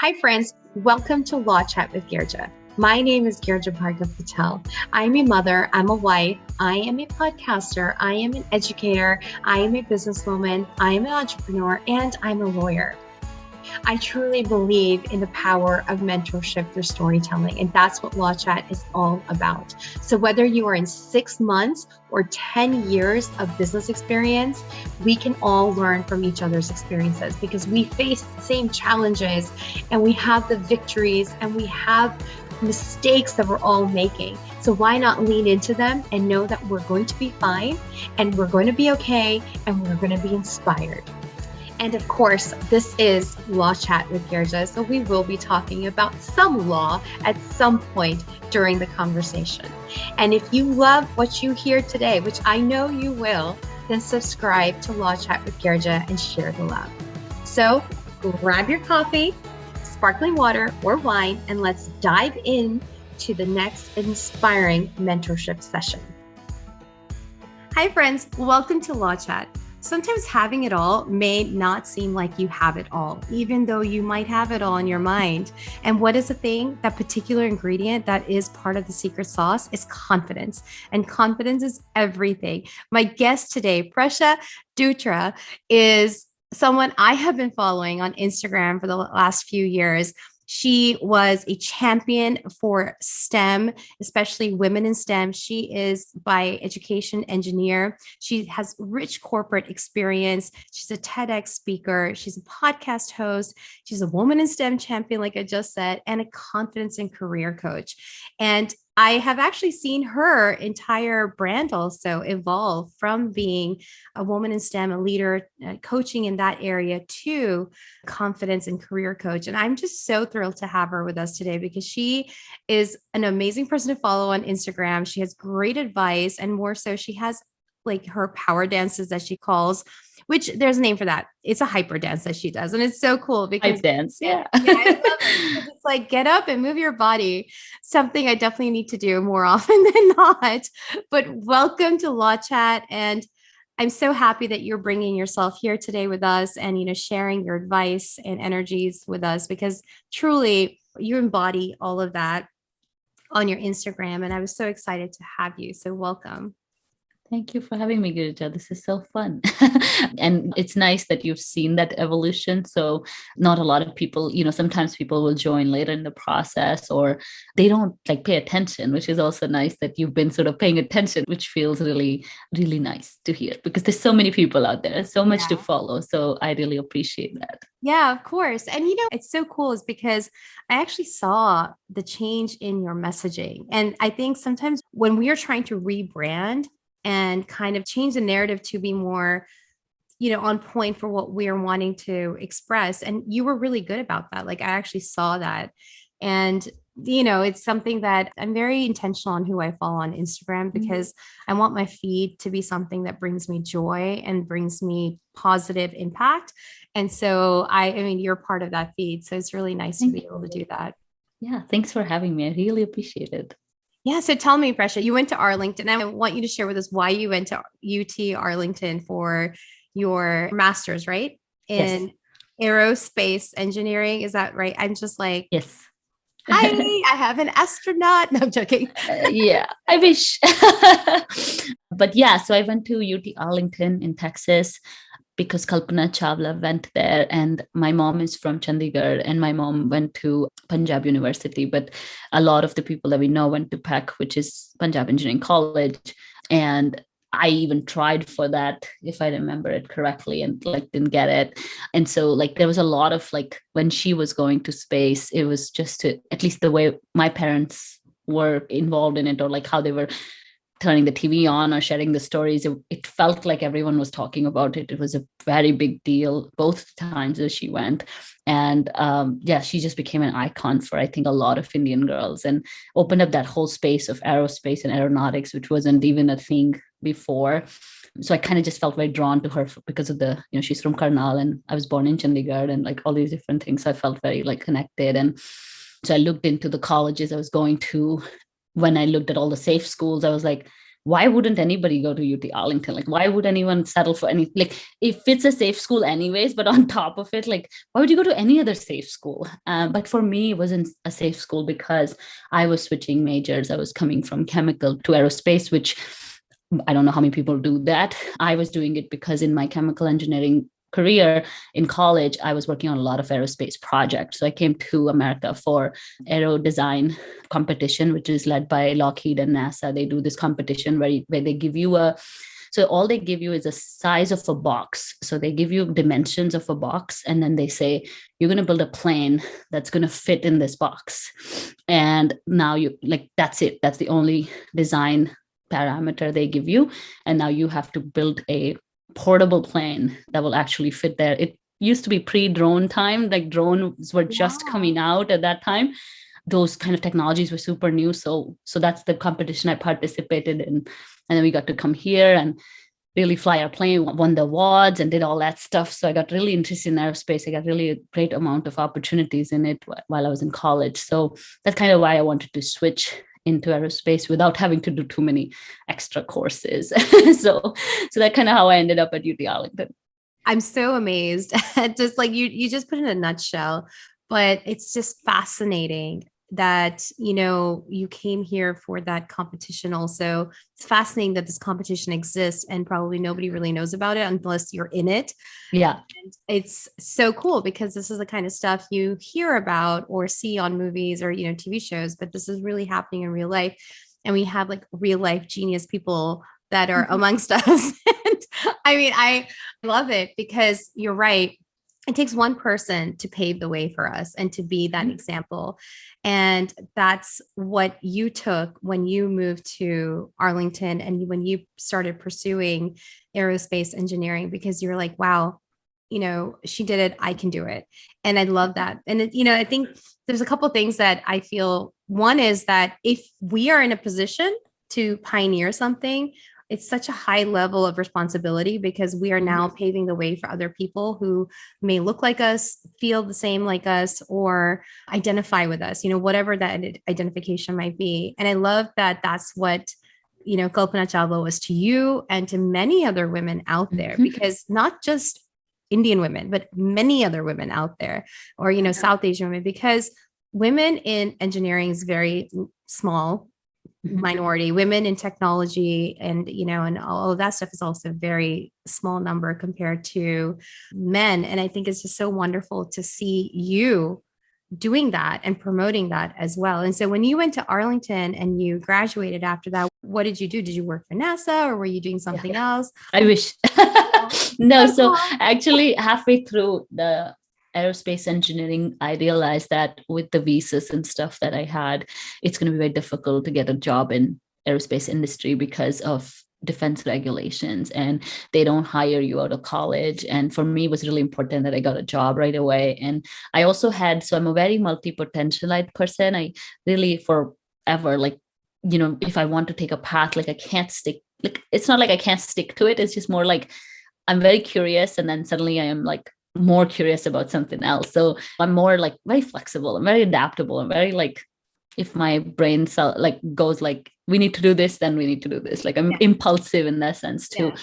Hi, friends. Welcome to Law Chat with Girja. My name is Girja Bhargav Patel. I'm a mother. I'm a wife. I am a podcaster. I am an educator. I am a businesswoman. I am an entrepreneur, and I'm a lawyer. I truly believe in the power of mentorship through storytelling, and that's what Law Chat is all about. So whether you are in 6 months or 10 years of business experience, we can all learn from each other's experiences because we face the same challenges and we have the victories and we have mistakes that we're all making. So why not lean into them and know that we're going to be fine and we're going to be okay and we're going to be inspired. And of course, this is Law Chat with Girja, so we will be talking about some law at some point during the conversation. And if you love what you hear today, which I know you will, then subscribe to Law Chat with Girja and share the love. So grab your coffee, sparkling water, or wine, and let's dive in to the next inspiring mentorship session. Hi, friends. Welcome to Law Chat. Sometimes having it all may not seem like you have it all, even though you might have it all in your mind. And what is the thing, that particular ingredient that is part of the secret sauce is confidence. And confidence is everything. My guest today, Prasha Dutra, is someone I have been following on Instagram for the last few years. She was a champion for STEM, especially women in STEM. She is by education engineer. She has rich corporate experience. She's a TEDx speaker. She's a podcast host. She's a woman in STEM champion, like I just said, and a confidence and career coach. And I have actually seen her entire brand also evolve from being a woman in STEM, a leader, coaching in that area, to confidence and career coach. And I'm just so thrilled to have her with us today because she is an amazing person to follow on Instagram. She has great advice, and more so, she has like her power dances that she calls, which there's a name for that. It's a hyper dance that she does. And it's so cool because hype dance. Yeah. I love it. It's like get up and move your body. Something I definitely need to do more often than not. But welcome to Law Chat. And I'm so happy that you're bringing yourself here today with us and, sharing your advice and energies with us, because truly you embody all of that on your Instagram. And I was so excited to have you. So welcome. Thank you for having me, Girija. This is so fun. And it's nice that you've seen that evolution. So not a lot of people, sometimes people will join later in the process or they don't pay attention, which is also nice that you've been sort of paying attention, which feels really, really nice to hear because there's so many people out there, so much to follow. So I really appreciate that. Yeah, of course. And it's so cool is because I actually saw the change in your messaging. And I think sometimes when we are trying to rebrand and kind of change the narrative to be more, on point for what we are wanting to express. And you were really good about that. Like I actually saw that. And, it's something that I'm very intentional on who I follow on Instagram because I want my feed to be something that brings me joy and brings me positive impact. And so I mean, you're part of that feed. So it's really nice to be able to do that. Yeah. Thanks for having me. I really appreciate it. Yeah. So tell me, Prasha, you went to Arlington. I want you to share with us why you went to UT Arlington for your master's, right? In Aerospace Engineering. Is that right? I'm just like, yes. Hi, I have an astronaut. No, I'm joking. Yeah, I wish. But yeah, so I went to UT Arlington in Texas because Kalpana Chawla went there, and my mom is from Chandigarh, and my mom went to Punjab University. But a lot of the people that we know went to PEC, which is Punjab Engineering College, and I even tried for that, if I remember it correctly, and didn't get it. And so there was a lot of when she was going to space, it was just at least the way my parents were involved in it, or how they were turning the TV on or sharing the stories. It felt like everyone was talking about it. It was a very big deal both times that she went. And she just became an icon for, I think, a lot of Indian girls and opened up that whole space of aerospace and aeronautics, which wasn't even a thing before. So I kind of just felt very drawn to her because of the, she's from Karnal and I was born in Chandigarh and all these different things. So I felt very connected. And so I looked into the colleges I was going to. When I looked at all the safe schools, I was like, why wouldn't anybody go to UT Arlington? Like, why would anyone settle for any, like, if it's a safe school anyways, but on top of it, like, why would you go to any other safe school? But for me, it wasn't a safe school because I was switching majors. I was coming from chemical to aerospace, which I don't know how many people do that. I was doing it because in my chemical engineering career in college, I was working on a lot of aerospace projects. So I came to America for aero design competition, which is led by Lockheed and NASA. They do this competition where they give you so all they give you is a size of a box. So they give you dimensions of a box, and then they say, you're going to build a plane that's going to fit in this box. And now that's it. That's the only design parameter they give you. And now you have to build a portable plane that will actually fit there. It used to be pre-drone time, like drones were just coming out at that time. Those kind of technologies were super new. So that's the competition I participated in. And then we got to come here and really fly our plane, won the awards and did all that stuff. So I got really interested in aerospace. I got really a great amount of opportunities in it while I was in college. So that's kind of why I wanted to switch into aerospace without having to do too many extra courses. So that's kind of how I ended up at UT Arlington. I'm so amazed at just like you just put it in a nutshell, but it's just fascinating that, you came here for that competition. Also, it's fascinating that this competition exists and probably nobody really knows about it unless you're in it. Yeah. And it's so cool because this is the kind of stuff you hear about or see on movies or, TV shows, but this is really happening in real life. And we have like real life genius people that are amongst us. And I mean, I love it because you're right. It takes one person to pave the way for us and to be that example. And that's what you took when you moved to Arlington and when you started pursuing aerospace engineering, because you're like, wow, she did it. I can do it. And I love that. And, I think there's a couple of things that I feel. One is that if we are in a position to pioneer something, it's such a high level of responsibility because we are now paving the way for other people who may look like us, feel the same like us, or identify with us, whatever that identification might be. And I love that that's what, Kalpana Chawla was to you and to many other women out there, because not just Indian women, but many other women out there, or, South Asian women, because women in engineering is very small minority. Women in technology and and all of that stuff is also a very small number compared to men. And I think it's just so wonderful to see you doing that and promoting that as well. And so when you went to Arlington and you graduated after that, what did you do? Did you work for NASA or were you doing something else? I wish. No, so actually halfway through the aerospace engineering, I realized that with the visas and stuff that I had, it's going to be very difficult to get a job in aerospace industry because of defense regulations, and they don't hire you out of college. And for me, it was really important that I got a job right away. And I also so I'm a very multi-potentialite person. I really forever, like, if I want to take a path, like I can't stick, like, it's not like I can't stick to it. It's just more like I'm very curious. And then suddenly I am like more curious about something else. So I'm more like very flexible. I'm very adaptable. I'm very like, if my brain cell like goes like, we need to do this, then we need to do this. Like I'm impulsive in that sense too. Yeah.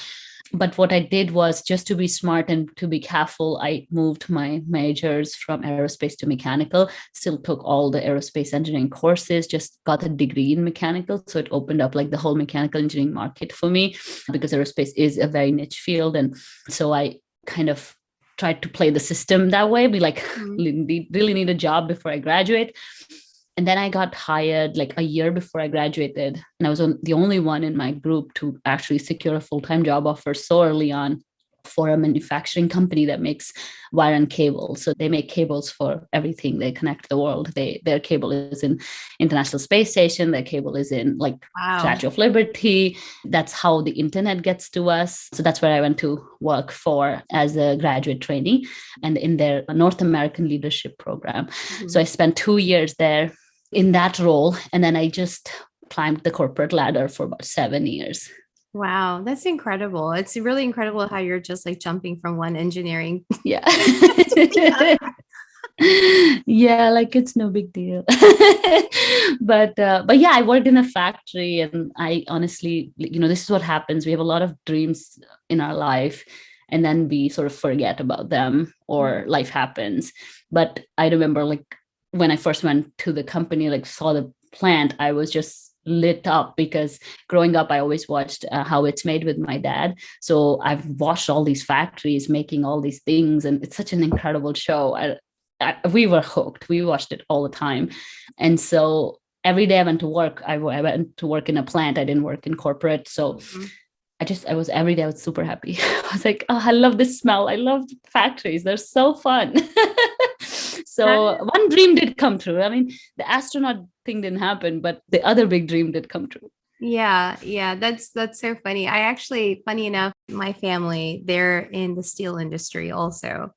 But what I did was, just to be smart and to be careful, I moved my majors from aerospace to mechanical, still took all the aerospace engineering courses, just got a degree in mechanical. So it opened up like the whole mechanical engineering market for me, because aerospace is a very niche field. And so I kind of tried to play the system that way, be like, really need a job before I graduate. And then I got hired like a year before I graduated. And I was the only one in my group to actually secure a full-time job offer so early on for a manufacturing company that makes wire and cable. So they make cables for everything. They connect the world. Their cable is in International Space Station. Their cable is in like Statue of Liberty. That's how the internet gets to us. So that's where I went to work for as a graduate trainee and in their North American leadership program. So I spent 2 years there in that role. And then I just climbed the corporate ladder for about 7 years. Wow, that's incredible. It's really incredible how you're just like jumping from one engineering. Yeah. Yeah, like it's no big deal. But yeah, I worked in a factory, and I honestly, this is what happens. We have a lot of dreams in our life, and then we sort of forget about them, or life happens. But I remember, like, when I first went to the company, like saw the plant, I was just lit up, because growing up I always watched How It's Made with my dad. So I've watched all these factories making all these things, and it's such an incredible show. We were hooked. We watched it all the time. And so every day I went to work, I went to work in a plant. I didn't work in corporate. So I was every day, I was super happy. I was like, oh, I love this smell. I love factories. They're so fun. So one dream did come true. I mean, the astronaut thing didn't happen, but the other big dream did come true. Yeah, yeah, that's so funny. I actually, funny enough, my family, they're in the steel industry also.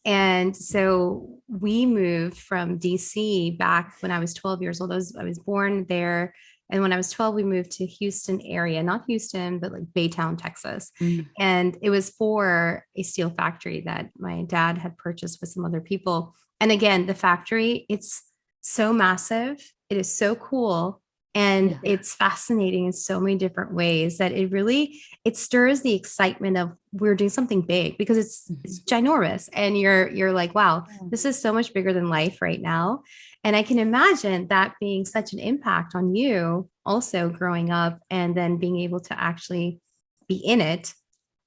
And so we moved from DC back when I was 12 years old. I was born there. And when I was 12, we moved to Houston area, not Houston, but like Baytown, Texas. And it was for a steel factory that my dad had purchased with some other people. And again, the factory, it's so massive. It is so cool. And it's fascinating in so many different ways that it stirs the excitement of we're doing something big, because it's ginormous, and you're like, wow, this is so much bigger than life right now. And I can imagine that being such an impact on you also growing up, and then being able to actually be in it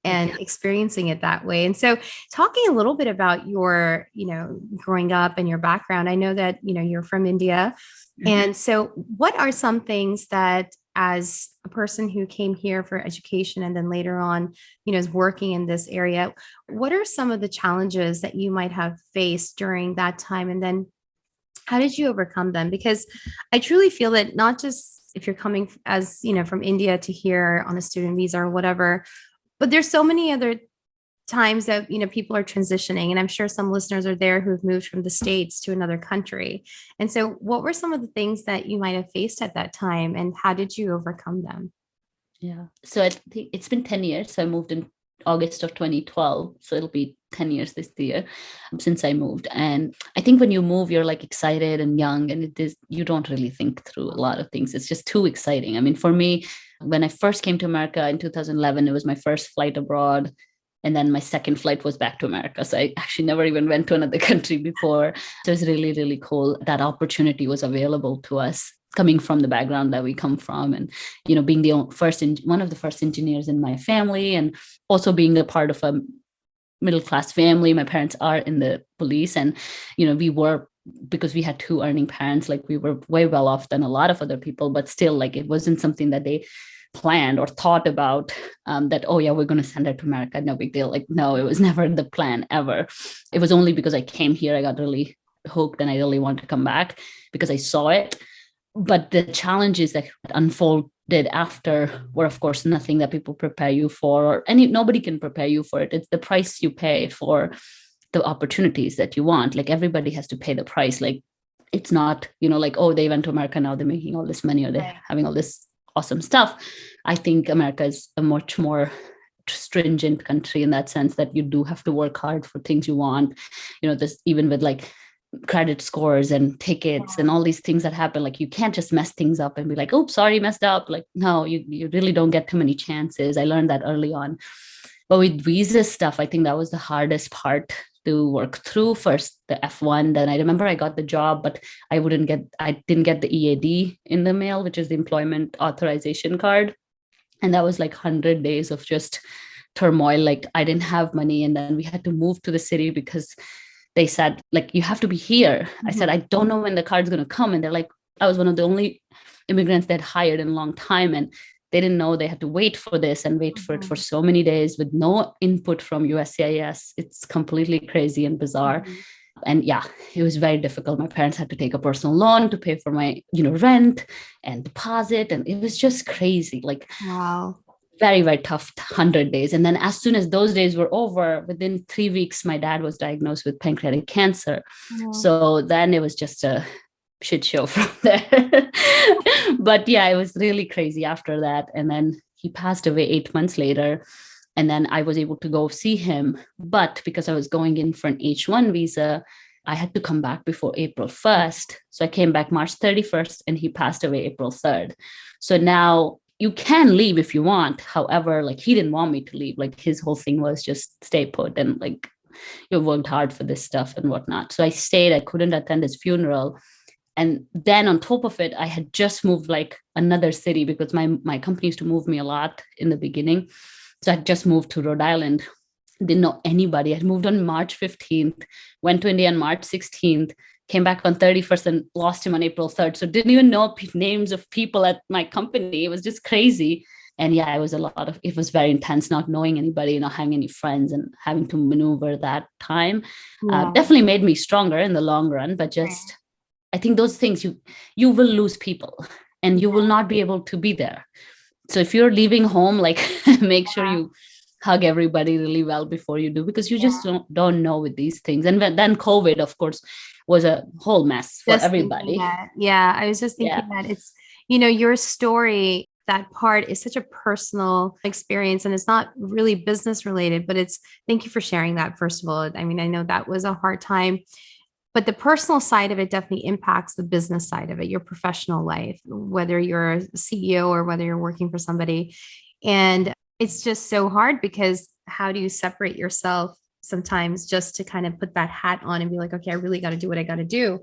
and experiencing it that way. And so talking a little bit about your, growing up and your background, I know that, you're from India. And so what are some things that, as a person who came here for education and then later on, is working in this area, what are some of the challenges that you might have faced during that time? And then how did you overcome them? Because I truly feel that not just if you're coming as, from India to here on a student visa or whatever, but there's so many other times that people are transitioning, and I'm sure some listeners are there who've moved from the States to another country. And so what were some of the things that you might have faced at that time, and how did you overcome them? Yeah, so I think it's been 10 years. So I moved in August of 2012, so it'll be 10 years this year since I moved. And I think when you move, you're like excited and young, and you don't really think through a lot of things. It's just too exciting. I mean, for me, when I first came to America in 2011, it was my first flight abroad. And then my second flight was back to America. So I actually never even went to another country before. So it's really, really cool that opportunity was available to us, coming from the background that we come from, and, being one of the first engineers in my family, and also being a part of a middle-class family. My parents are in the police, and, because we had two earning parents, like we were way well off than a lot of other people, but still, like, it wasn't something that they planned or thought about, that, oh yeah, we're going to send her to America, no big deal. Like, no, it was never the plan ever. It was only because I came here, I got really hooked, and I really wanted to come back because I saw it. But the challenges that unfolded after were, of course, nothing that people prepare you for, or nobody can prepare you for it. It's the price you pay for the opportunities that you want. Like, everybody has to pay the price. Like, it's not, like, oh, they went to America, now they're making all this money, or they're having all this awesome stuff. I think America is a much more stringent country in that sense, that you do have to work hard for things you want. This, even with like credit scores and tickets and all these things that happen, like, you can't just mess things up and be like, oh, sorry, messed up. Like, no, you really don't get too many chances. I learned that early on. But with visa stuff, I think that was the hardest part to work through. First the F1, then I remember I got the job, but I didn't get the EAD in the mail, which is the employment authorization card. And that was like 100 days of just turmoil. Like, I didn't have money, and then we had to move to the city because they said, like, you have to be here. I said, I don't know when the card's going to come. And they're like, I was one of the only immigrants they'd hired in a long time, and they didn't know they had to wait for this and wait for it for so many days with no input from USCIS. It's completely crazy and bizarre. And yeah, it was very difficult. My parents had to take a personal loan to pay for my, rent and deposit. And it was just crazy. Like, Wow. Very, very tough 100 days. And then as soon as those days were over, within 3 weeks, my dad was diagnosed with pancreatic cancer. Wow. So then it was just a shit show from there. But yeah, it was really crazy after that. And then he passed away 8 months later. And then I was able to go see him. But because I was going in for an H1 visa, I had to come back before April 1st. So I came back March 31st and he passed away April 3rd. So now you can leave if you want. However, like he didn't want me to leave. Like his whole thing was just stay put and like you worked hard for this stuff and whatnot. So I stayed. I couldn't attend his funeral. And then on top of it, I had just moved like another city because my company used to move me a lot in the beginning. So I just moved to Rhode Island. Didn't know anybody. I moved on March 15th, went to India on March 16th, came back on 31st and lost him on April 3rd. So didn't even know names of people at my company. It was just crazy. And yeah, it was very intense, not knowing anybody, not having any friends and having to maneuver that time. Definitely made me stronger in the long run, but just, I think those things, you will lose people and you will not be able to be there. So if you're leaving home, like make sure you hug everybody really well before you do, because you just don't know with these things. And then COVID, of course, was a whole mess for everybody. Yeah, I was just thinking that it's, your story, that part is such a personal experience and it's not really business related, but thank you for sharing that. First of all, I mean, I know that was a hard time, but the personal side of it definitely impacts the business side of it, your professional life, whether you're a CEO or whether you're working for somebody. And it's just so hard because how do you separate yourself sometimes just to kind of put that hat on and be like, okay, I really got to do what I got to do.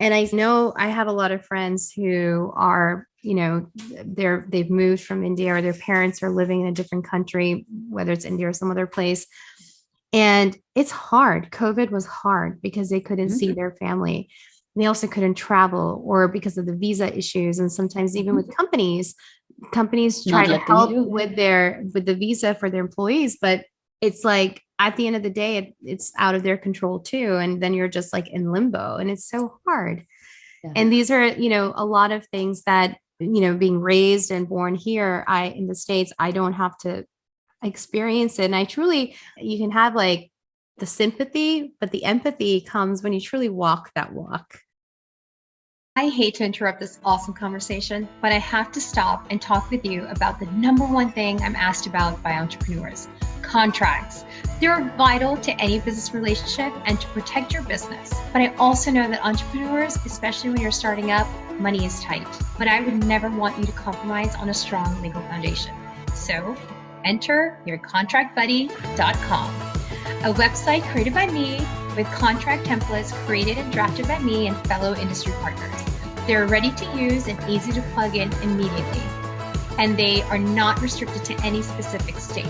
And I know I have a lot of friends who are, they've moved from India or their parents are living in a different country, whether it's India or some other place. And it's hard. COVID was hard because they couldn't see their family. They also couldn't travel or because of the visa issues. And sometimes even with companies try to help with the visa for their employees, but it's like at the end of the day, it's out of their control too. And then you're just like in limbo and it's so hard. Yeah. And these are, a lot of things that, being raised and born here, in the States, I don't have to experience it. And you can have like the sympathy, but the empathy comes when you truly walk that walk. I hate to interrupt this awesome conversation, but I have to stop and talk with you about the number one thing I'm asked about by entrepreneurs: contracts. They're vital to any business relationship and to protect your business. But I also know that entrepreneurs, especially when you're starting up, money is tight. But I would never want you to compromise on a strong legal foundation. So enter yourcontractbuddy.com, a website created by me with contract templates created and drafted by me and fellow industry partners. They're ready to use and easy to plug in immediately. And they are not restricted to any specific state.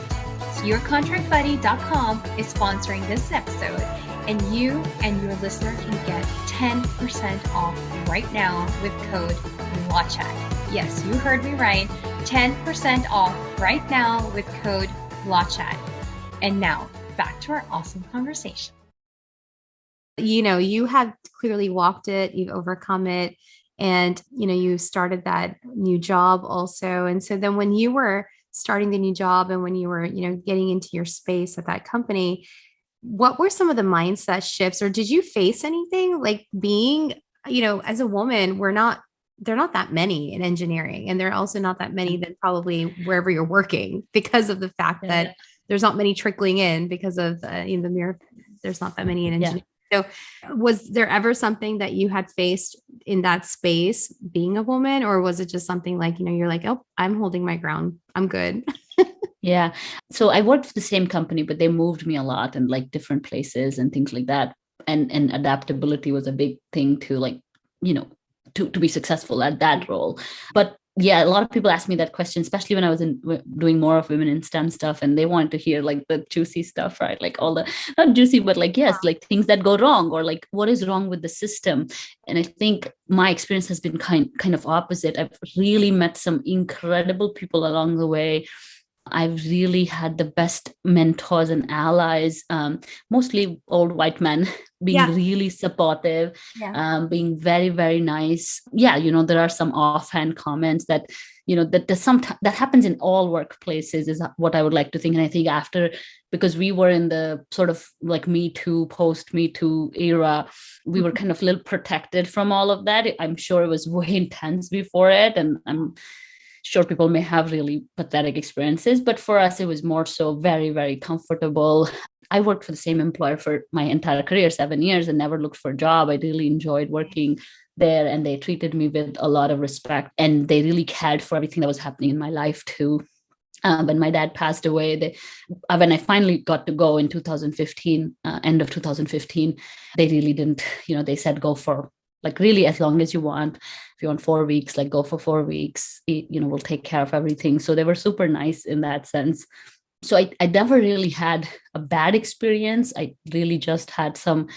So yourcontractbuddy.com is sponsoring this episode, and you and your listener can get 10% off right now with code LAWCHAT. Yes, you heard me right. 10% off right now with code LAWCHAT. And now back to our awesome conversation. You have clearly walked it, you've overcome it, and, you started that new job also. And so then when you were starting the new job and when you were, getting into your space at that company, what were some of the mindset shifts, or did you face anything like being, as a woman, they're not that many in engineering, and they're also not that many than probably wherever you're working, because of the fact that there's not many trickling in because of there's not that many in engineering. So was there ever something that you had faced in that space being a woman, or was it just something like, you're like, oh, I'm holding my ground, I'm good? Yeah. So I worked for the same company, but they moved me a lot and like different places and things like that. And adaptability was a big thing to like, to be successful at that role. But yeah, a lot of people ask me that question, especially when I was doing more of women in STEM stuff, and they wanted to hear like the juicy stuff, right? Like all the, not juicy, but like, yes, like things that go wrong, or like what is wrong with the system. And I think my experience has been kind of opposite. I've really met some incredible people along the way. I've really had the best mentors and allies, mostly old white men, being really supportive, being very, very nice. Yeah, there are some offhand comments that, that there's that happens in all workplaces, is what I would like to think. And I think because we were in the sort of like Me Too, post Me Too era, we were kind of a little protected from all of that. I'm sure it was way intense before it. And Sure, people may have really pathetic experiences, but for us, it was more so very, very comfortable. I worked for the same employer for my entire career, 7 years, and never looked for a job. I really enjoyed working there, and they treated me with a lot of respect, and they really cared for everything that was happening in my life too. When my dad passed away, when I finally got to go in 2015, end of 2015, they really didn't, they said, go for like really as long as you want. If you want 4 weeks, like go for 4 weeks, we'll take care of everything. So they were super nice in that sense. So I never really had a bad experience. I really just had some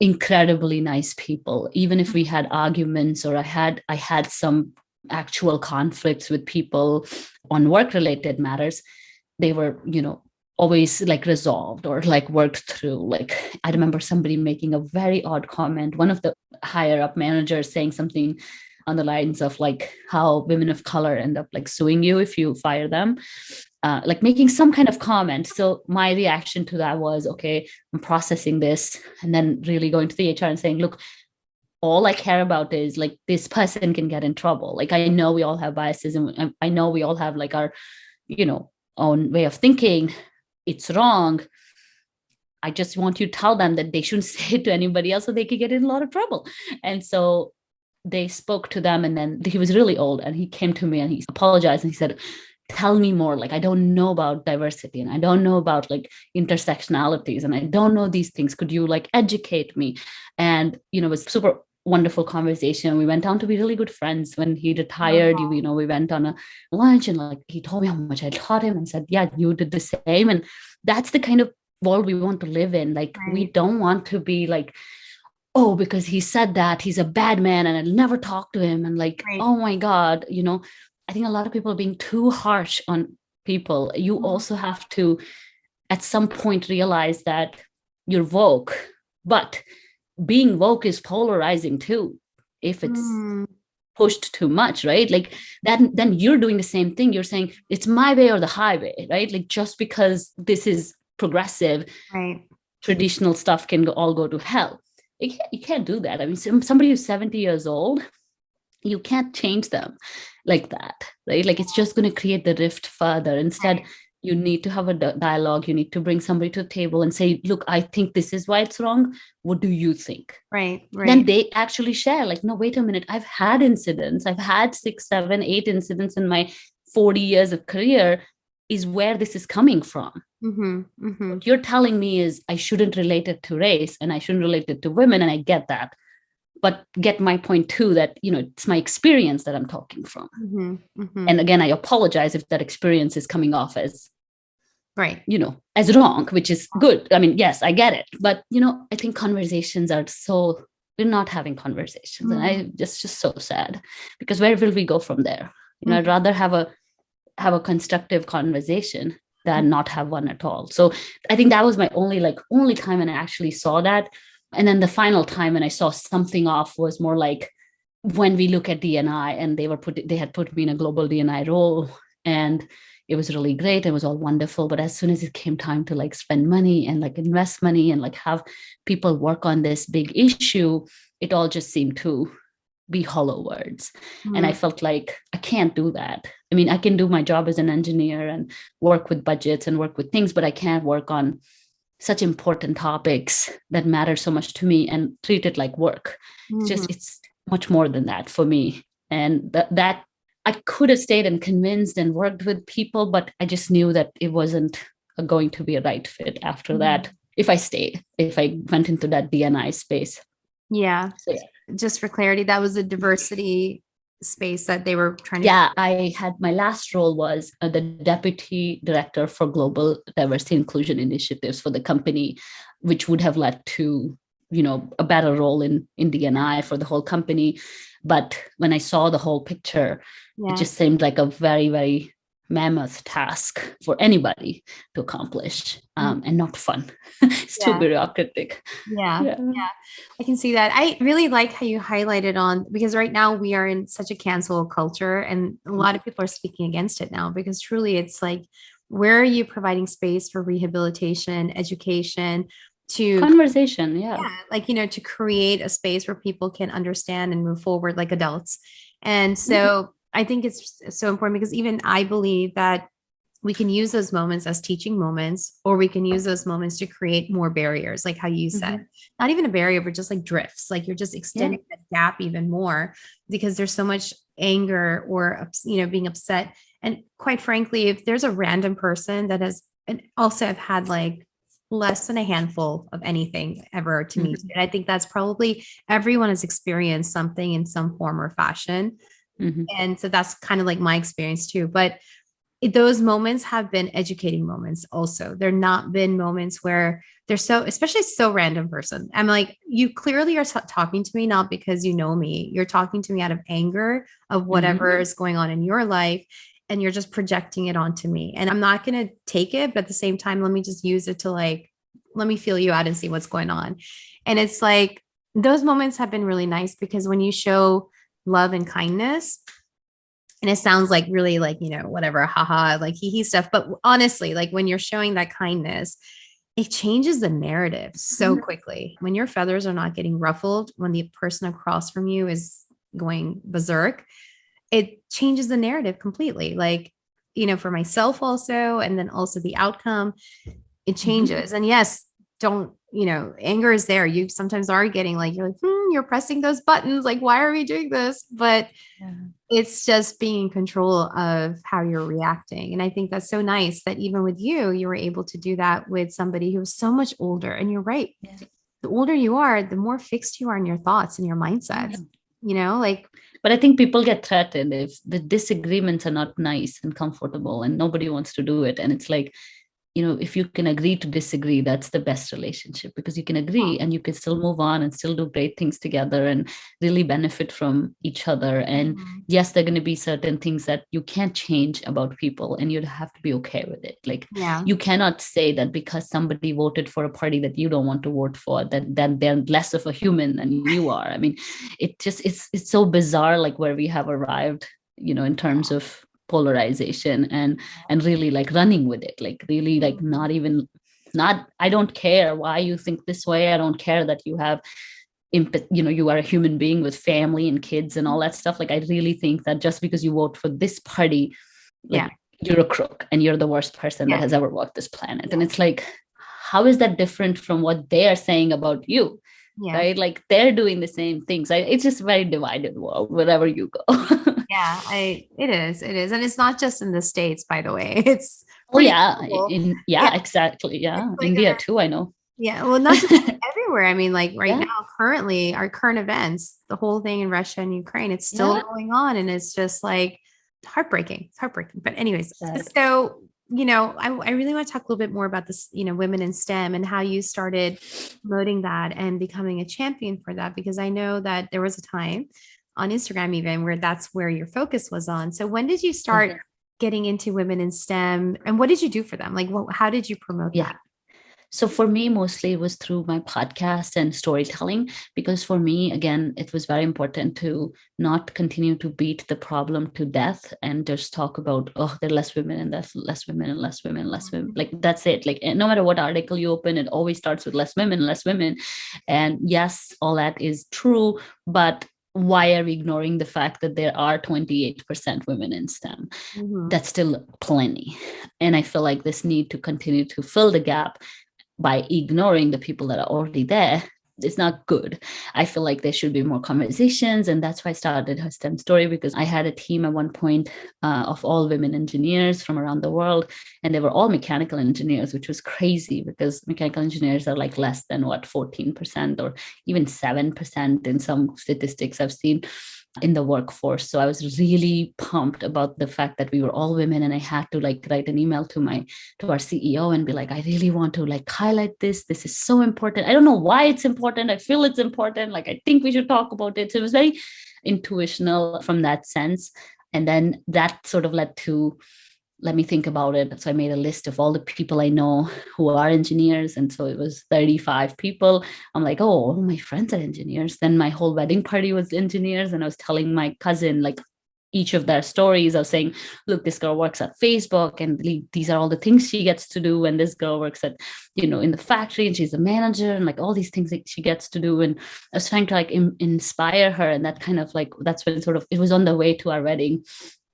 incredibly nice people. Even if we had arguments or I had some actual conflicts with people on work-related matters, they were, always like resolved or like worked through. Like I remember somebody making a very odd comment, one of the higher up managers saying something on the lines of like how women of color end up like suing you if you fire them, like making some kind of comment. So my reaction to that was, okay, I'm processing this, and then really going to the HR and saying, look, all I care about is like this person can get in trouble. Like I know we all have biases, and I know we all have like our, own way of thinking. It's wrong. I just want you to tell them that they shouldn't say it to anybody else so they could get in a lot of trouble. And so they spoke to them, and then he was really old, and he came to me and he apologized and he said, tell me more. Like, I don't know about diversity, and I don't know about like intersectionalities, and I don't know these things. Could you like educate me? And, it was super wonderful conversation. We went on to be really good friends. When he retired, we went on a lunch, and like he told me how much I taught him and said, yeah, you did the same. And that's the kind of world we want to live in. Like, we don't want to be like, oh, because he said that, he's a bad man and I'll never talk to him. And like, oh my God, I think a lot of people are being too harsh on people. You also have to, at some point, realize that you're woke, but being woke is polarizing too. If it's pushed too much, right? Like that, then you're doing the same thing. You're saying it's my way or the highway, right? Like just because this is progressive, traditional stuff can all go to hell. You can't do that. I mean, somebody who's 70 years old, you can't change them like that, right? Like it's just going to create the rift further. Instead, you need to have a dialogue. You need to bring somebody to the table and say, look, I think this is why it's wrong. What do you think? Right. Then they actually share like, no, wait a minute. I've had incidents. I've had 6, 7, 8 incidents in my 40 years of career. Is where this is coming from. What you're telling me is I shouldn't relate it to race and I shouldn't relate it to women. And I get that. But get my point too, that, it's my experience that I'm talking from. And again, I apologize if that experience is coming off as, as wrong, which is good. I mean, yes, I get it. But, I think conversations are we're not having conversations. And I just so sad, because where will we go from there? I'd rather have a constructive conversation than not have one at all. So I think that was my only time when I actually saw that. And then the final time when I saw something off was more like when we look at D&I, and they had put me in a global D&I role, and it was really great. It was all wonderful. But as soon as it came time to like spend money and like invest money and like have people work on this big issue, it all just seemed to be hollow words. And I felt like I can't do that. I mean, I can do my job as an engineer and work with budgets and work with things, but I can't work on such important topics that matter so much to me and treat it like work. It's much more than that for me. And that I could have stayed and convinced and worked with people, but I just knew that it wasn't going to be a right fit after that. If I went into that D&I space. Yeah. So, just for clarity, that was a diversity space that they were trying to. Yeah, I had, my last role was the deputy director for global diversity inclusion initiatives for the company, which would have led to, a better role in D&I for the whole company. But when I saw the whole picture, it just seemed like a very, very mammoth task for anybody to accomplish, and not fun. It's too bureaucratic. Yeah. I can see that. I really like how you highlighted on, because right now we are in such a cancel culture, and a lot of people are speaking against it now, because truly it's like, where are you providing space for rehabilitation, education, to conversation? Like, to create a space where people can understand and move forward like adults. And so I think it's so important because even I believe that we can use those moments as teaching moments, or we can use those moments to create more barriers, like how you said, not even a barrier, but just like drifts, like you're just extending that gap even more because there's so much anger or, being upset. And quite frankly, if there's a random person that has, and also I've had like less than a handful of anything ever to meet. And I think that's probably everyone has experienced something in some form or fashion. And so that's kind of like my experience too. But those moments have been educating moments also. They're not been moments where they're so, especially so random person. I'm like, you clearly are talking to me not because you know me. You're talking to me out of anger of whatever is going on in your life. And you're just projecting it onto me. And I'm not going to take it. But at the same time, let me just use it to like, let me feel you out and see what's going on. And it's like, those moments have been really nice because when you show love and kindness, and it sounds like really like, whatever, haha, like hee stuff. But honestly, like when you're showing that kindness, it changes the narrative so quickly. When your feathers are not getting ruffled, when the person across from you is going berserk, it changes the narrative completely. Like, for myself also, and then also the outcome, it changes. And yes, don't, anger is there. You sometimes are getting like, you're like, you're pressing those buttons. Like, why are we doing this? But it's just being in control of how you're reacting. And I think that's so nice that even with you were able to do that with somebody who was so much older. And you're right. The older you are, the more fixed you are in your thoughts and your mindset, like. But I think people get threatened if the disagreements are not nice and comfortable and nobody wants to do it. And it's like, if you can agree to disagree, that's the best relationship because you can agree and you can still move on and still do great things together and really benefit from each other. And yes, there are going to be certain things that you can't change about people and you'd have to be okay with it. Like you cannot say that because somebody voted for a party that you don't want to vote for, that they're less of a human than you are. I mean, it's so bizarre, like where we have arrived, in terms of polarization and really like running with it, like really like I don't care why you think this way. I don't care that you have you are a human being with family and kids and all that stuff. Like I really think that just because you vote for this party, like you're a crook and you're the worst person that has ever walked this planet. And it's like, how is that different from what they are saying about you? Right? Like they're doing the same things. It's just a very divided world wherever you go. It is. And it's not just in the States, by the way. It's cool. Exactly. Like India too, I know. Well, not just everywhere. I mean, like now, currently, our current events, the whole thing in Russia and Ukraine, it's still going on. And it's just like heartbreaking. It's heartbreaking. But anyways, so, I really want to talk a little bit more about this, women in STEM and how you started promoting that and becoming a champion for that, because I know that there was a time on Instagram even where that's where your focus was on. So when did you start getting into women in STEM and what did you do for them? Like, how did you promote that? So for me, mostly it was through my podcast and storytelling, because for me, again, it was very important to not continue to beat the problem to death and just talk about, there are less women and there's less women and less women, less women. Like, that's it. Like, no matter what article you open, it always starts with less women, less women. And yes, all that is true, but why are we ignoring the fact that there are 28% women in STEM? That's still plenty. And I feel like this need to continue to fill the gap by ignoring the people that are already there. It's not good. I feel like there should be more conversations. And that's why I started her STEM story, because I had a team at one point of all women engineers from around the world. And they were all mechanical engineers, which was crazy because mechanical engineers are like less than 14% or even 7% in some statistics I've seen in the workforce. So I was really pumped about the fact that we were all women, and I had to like write an email to our CEO and be like, I really want to like highlight this. This is so important. I don't know why it's important. I feel it's important. Like, I think we should talk about it. So it was very intuitional from that sense. And then that sort of led to, let me think about it. So I made a list of all the people I know who are engineers. And so it was 35 people. I'm like, all my friends are engineers. Then my whole wedding party was engineers. And I was telling my cousin, like, each of their stories of saying, look, this girl works at Facebook and these are all the things she gets to do. And this girl works at, in the factory and she's a manager and like all these things that she gets to do. And I was trying to like inspire her. And that kind of like, that's when sort of, it was on the way to our wedding.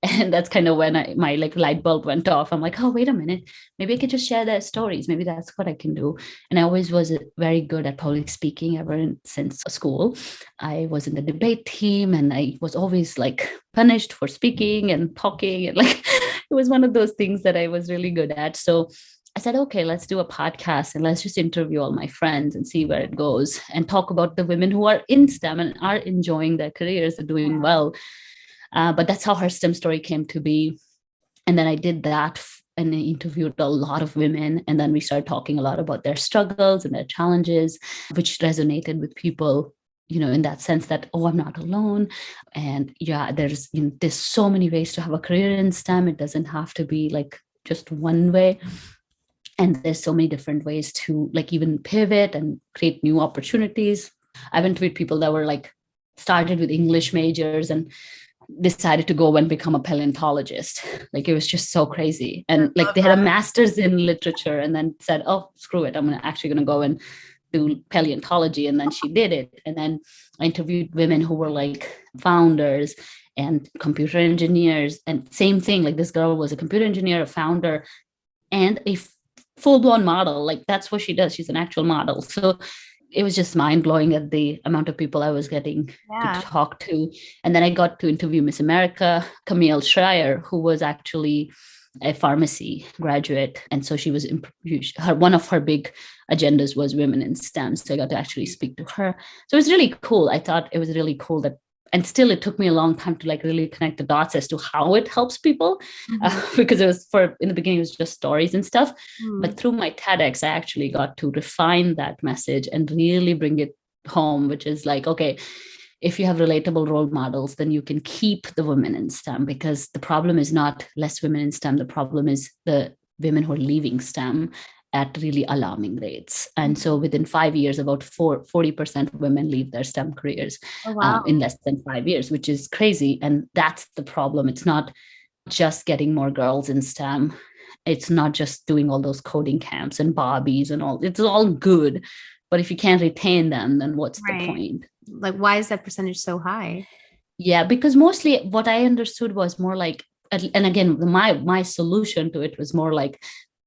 And that's kind of when my like light bulb went off. I'm like, oh, wait a minute, maybe I could just share their stories. Maybe that's what I can do. And I always was very good at public speaking since school. I was in the debate team and I was always like punished for speaking and talking. And like, it was one of those things that I was really good at. So I said, okay, let's do a podcast and let's just interview all my friends and see where it goes and talk about the women who are in STEM and are enjoying their careers and doing well. But that's how her STEM story came to be. And then I did that and I interviewed a lot of women. And then we started talking a lot about their struggles and their challenges, which resonated with people, in that sense that, oh, I'm not alone. And yeah, there's so many ways to have a career in STEM. It doesn't have to be like just one way. And there's so many different ways to like even pivot and create new opportunities. I've interviewed people that were like started with English majors and decided to go and become a paleontologist. Like it was just so crazy. And like they had a master's in literature and then said, oh, screw it, I'm actually going to go and do paleontology. And then she did it. And then I interviewed women who were like founders and computer engineers. And same thing, like this girl was a computer engineer, a founder, and a full-blown model. Like that's what she does. She's an actual model. So it was just mind-blowing at the amount of people I was getting to talk to. And then I got to interview Miss America, Camille Schreier, who was actually a pharmacy graduate. And so she was, one of her big agendas was women in STEM. So I got to actually speak to her. So it was really cool. I thought it was really cool that, and still it took me a long time to like really connect the dots as to how it helps people, because it was in the beginning, it was just stories and stuff. But through my TEDx, I actually got to refine that message and really bring it home, which is like, okay, if you have relatable role models, then you can keep the women in STEM, because the problem is not less women in STEM. The problem is the women who are leaving STEM at really alarming rates. And so within 5 years, about 40% of women leave their STEM careers in less than 5 years, which is crazy. And that's the problem. It's not just getting more girls in STEM. It's not just doing all those coding camps and Barbies and all. It's all good. But if you can't retain them, then what's the point? Like, why is that percentage so high? Yeah, because mostly what I understood was more like, and again, my solution to it was more like,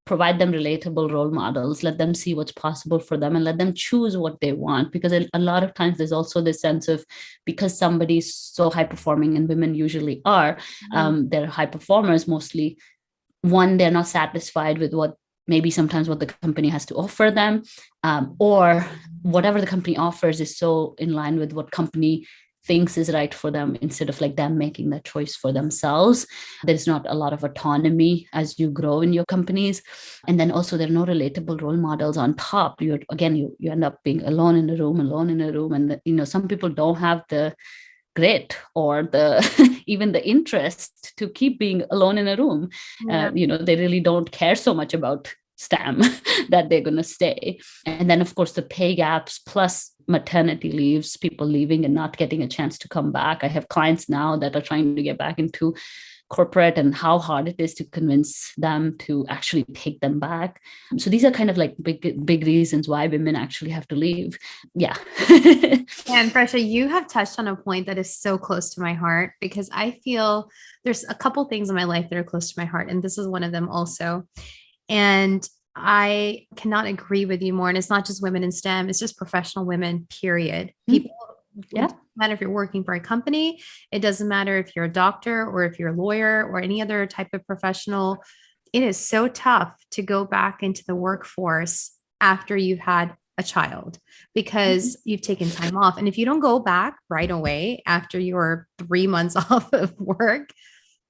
provide them relatable role models, let them see what's possible for them and let them choose what they want. Because a lot of times there's also this sense of, because somebody's so high performing, and women usually are, they're high performers mostly. One, they're not satisfied with maybe sometimes what the company has to offer them, or whatever the company offers is so in line with what company thinks is right for them, instead of like them making that choice for themselves. There's not a lot of autonomy as you grow in your companies. And then also there are no relatable role models on top. You end up being alone in a room. And some people don't have the grit or the even the interest to keep being alone in a room. They really don't care so much about STEM that they're going to stay. And then of course the pay gaps plus maternity leaves, people leaving and not getting a chance to come back. I have clients now that are trying to get back into corporate, and how hard it is to convince them to actually take them back. So these are kind of like big reasons why women actually have to leave. Yeah. And Prasha, you have touched on a point that is so close to my heart, because I feel there's a couple things in my life that are close to my heart, and this is one of them also. And I cannot agree with you more. And it's not just women in STEM, it's just professional women, period. People, it doesn't matter if you're working for a company, it doesn't matter if you're a doctor or if you're a lawyer or any other type of professional. It is so tough to go back into the workforce after you've had a child, because you've taken time off. And if you don't go back right away after you're 3 months off of work,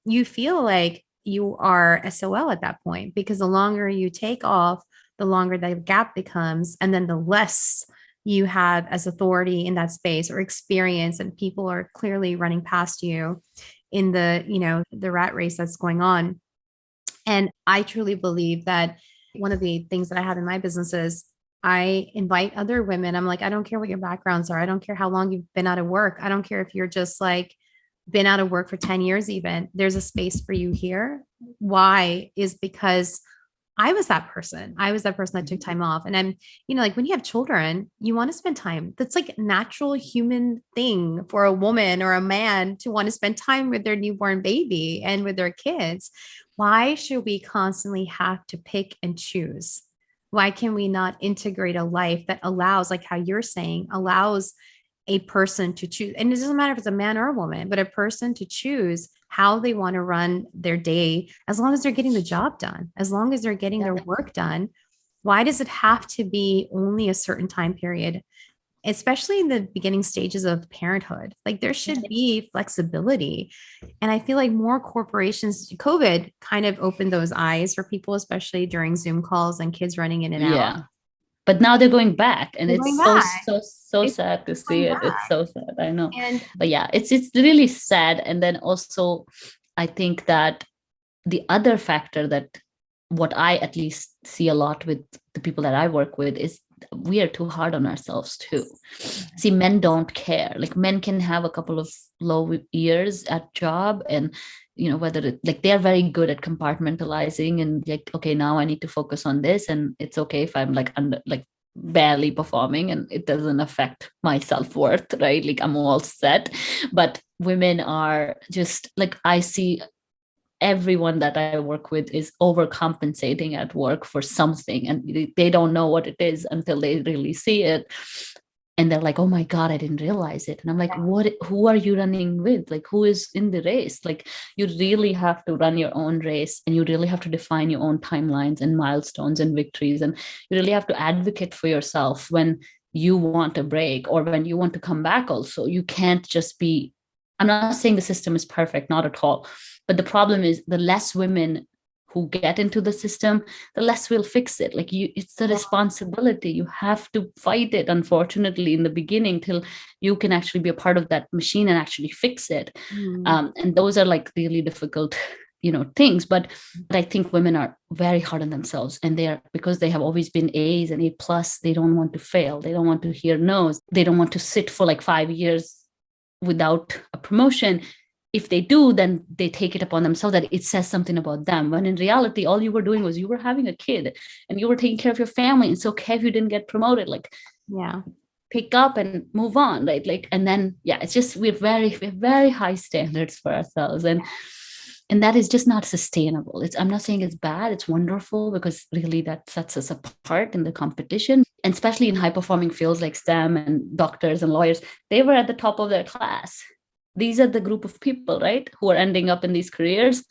you feel like you are SOL at that point, because the longer you take off, the longer the gap becomes. And then the less you have as authority in that space or experience, and people are clearly running past you in the rat race that's going on. And I truly believe that one of the things that I have in my business is I invite other women. I'm like, I don't care what your backgrounds are. I don't care how long you've been out of work. I don't care if you're just like been out of work for 10 years, even, there's a space for you here. Why? Is because I was that person. I was that person that took time off. And I'm, like when you have children, you want to spend time. That's like a natural human thing for a woman or a man to want to spend time with their newborn baby and with their kids. Why should we constantly have to pick and choose? Why can we not integrate a life that allows, like how you're saying, allows a person to choose? And it doesn't matter if it's a man or a woman, but a person to choose how they want to run their day, as long as they're getting the job done, as long as they're getting their work done. Why does it have to be only a certain time period? Especially in the beginning stages of parenthood, like there should be flexibility. And I feel like more corporations, COVID kind of opened those eyes for people, especially during Zoom calls and kids running in and out. But now they're going back, and They're it's going so back. so It's sad to see it. back. It's so sad, I know. And But yeah, it's really sad. And then also I think that the other factor that what I at least see a lot with the people that I work with is we are too hard on ourselves too. See, men don't care. Like men can have a couple of low years at job, and whether it, like they're very good at compartmentalizing and like, okay, now I need to focus on this, and it's okay if I'm like under like barely performing and it doesn't affect my self-worth, right? Like I'm all set. But women are just like, I see everyone that I work with is overcompensating at work for something, and they don't know what it is until they really see it. And they're like, oh my God, I didn't realize it. And I'm like, who are you running with? Like, who is in the race? Like, you really have to run your own race, and you really have to define your own timelines and milestones and victories. And you really have to advocate for yourself when you want a break or when you want to come back. Also, you can't just be, I'm not saying the system is perfect, not at all. But the problem is the less women who get into the system, the less we'll fix it. Like it's the responsibility. You have to fight it, unfortunately, in the beginning till you can actually be a part of that machine and actually fix it. And those are like really difficult, things. But I think women are very hard on themselves, and they are, because they have always been A's and A+, they don't want to fail. They don't want to hear no's. They don't want to sit for like 5 years without a promotion. If they do, then they take it upon themselves that it says something about them. When in reality, all you were doing was you were having a kid and you were taking care of your family. It's okay if you didn't get promoted. Like, pick up and move on, right? Like, and then, it's just, we have very high standards for ourselves. And that is just not sustainable. I'm not saying it's bad. It's wonderful, because really that sets us apart in the competition. And especially in high performing fields like STEM and doctors and lawyers, they were at the top of their class. These are the group of people, right, who are ending up in these careers.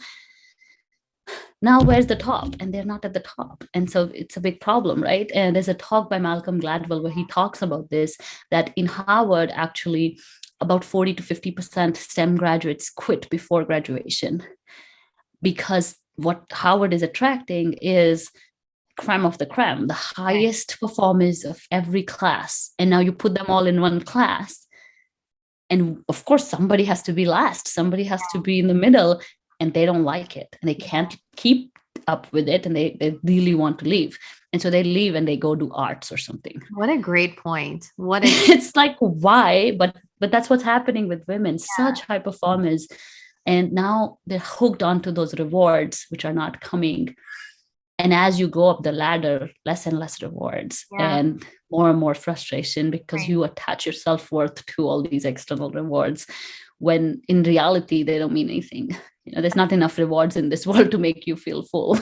Now, where's the top? And they're not at the top. And so it's a big problem, right? And there's a talk by Malcolm Gladwell where he talks about this, that in Harvard, actually, about 40 to 50% STEM graduates quit before graduation, because what Harvard is attracting is creme of the creme, the highest performers of every class. And now you put them all in one class. And of course, somebody has to be last, somebody has to be in the middle, and they don't like it and they can't keep up with it, and they really want to leave. And so they leave and they go do arts or something. What a great point. It's like, why? But that's what's happening with women, such high performers. And now they're hooked onto those rewards, which are not coming. And as you go up the ladder, less and less rewards and more frustration, because you attach your self-worth to all these external rewards, when in reality, they don't mean anything. There's not enough rewards in this world to make you feel full.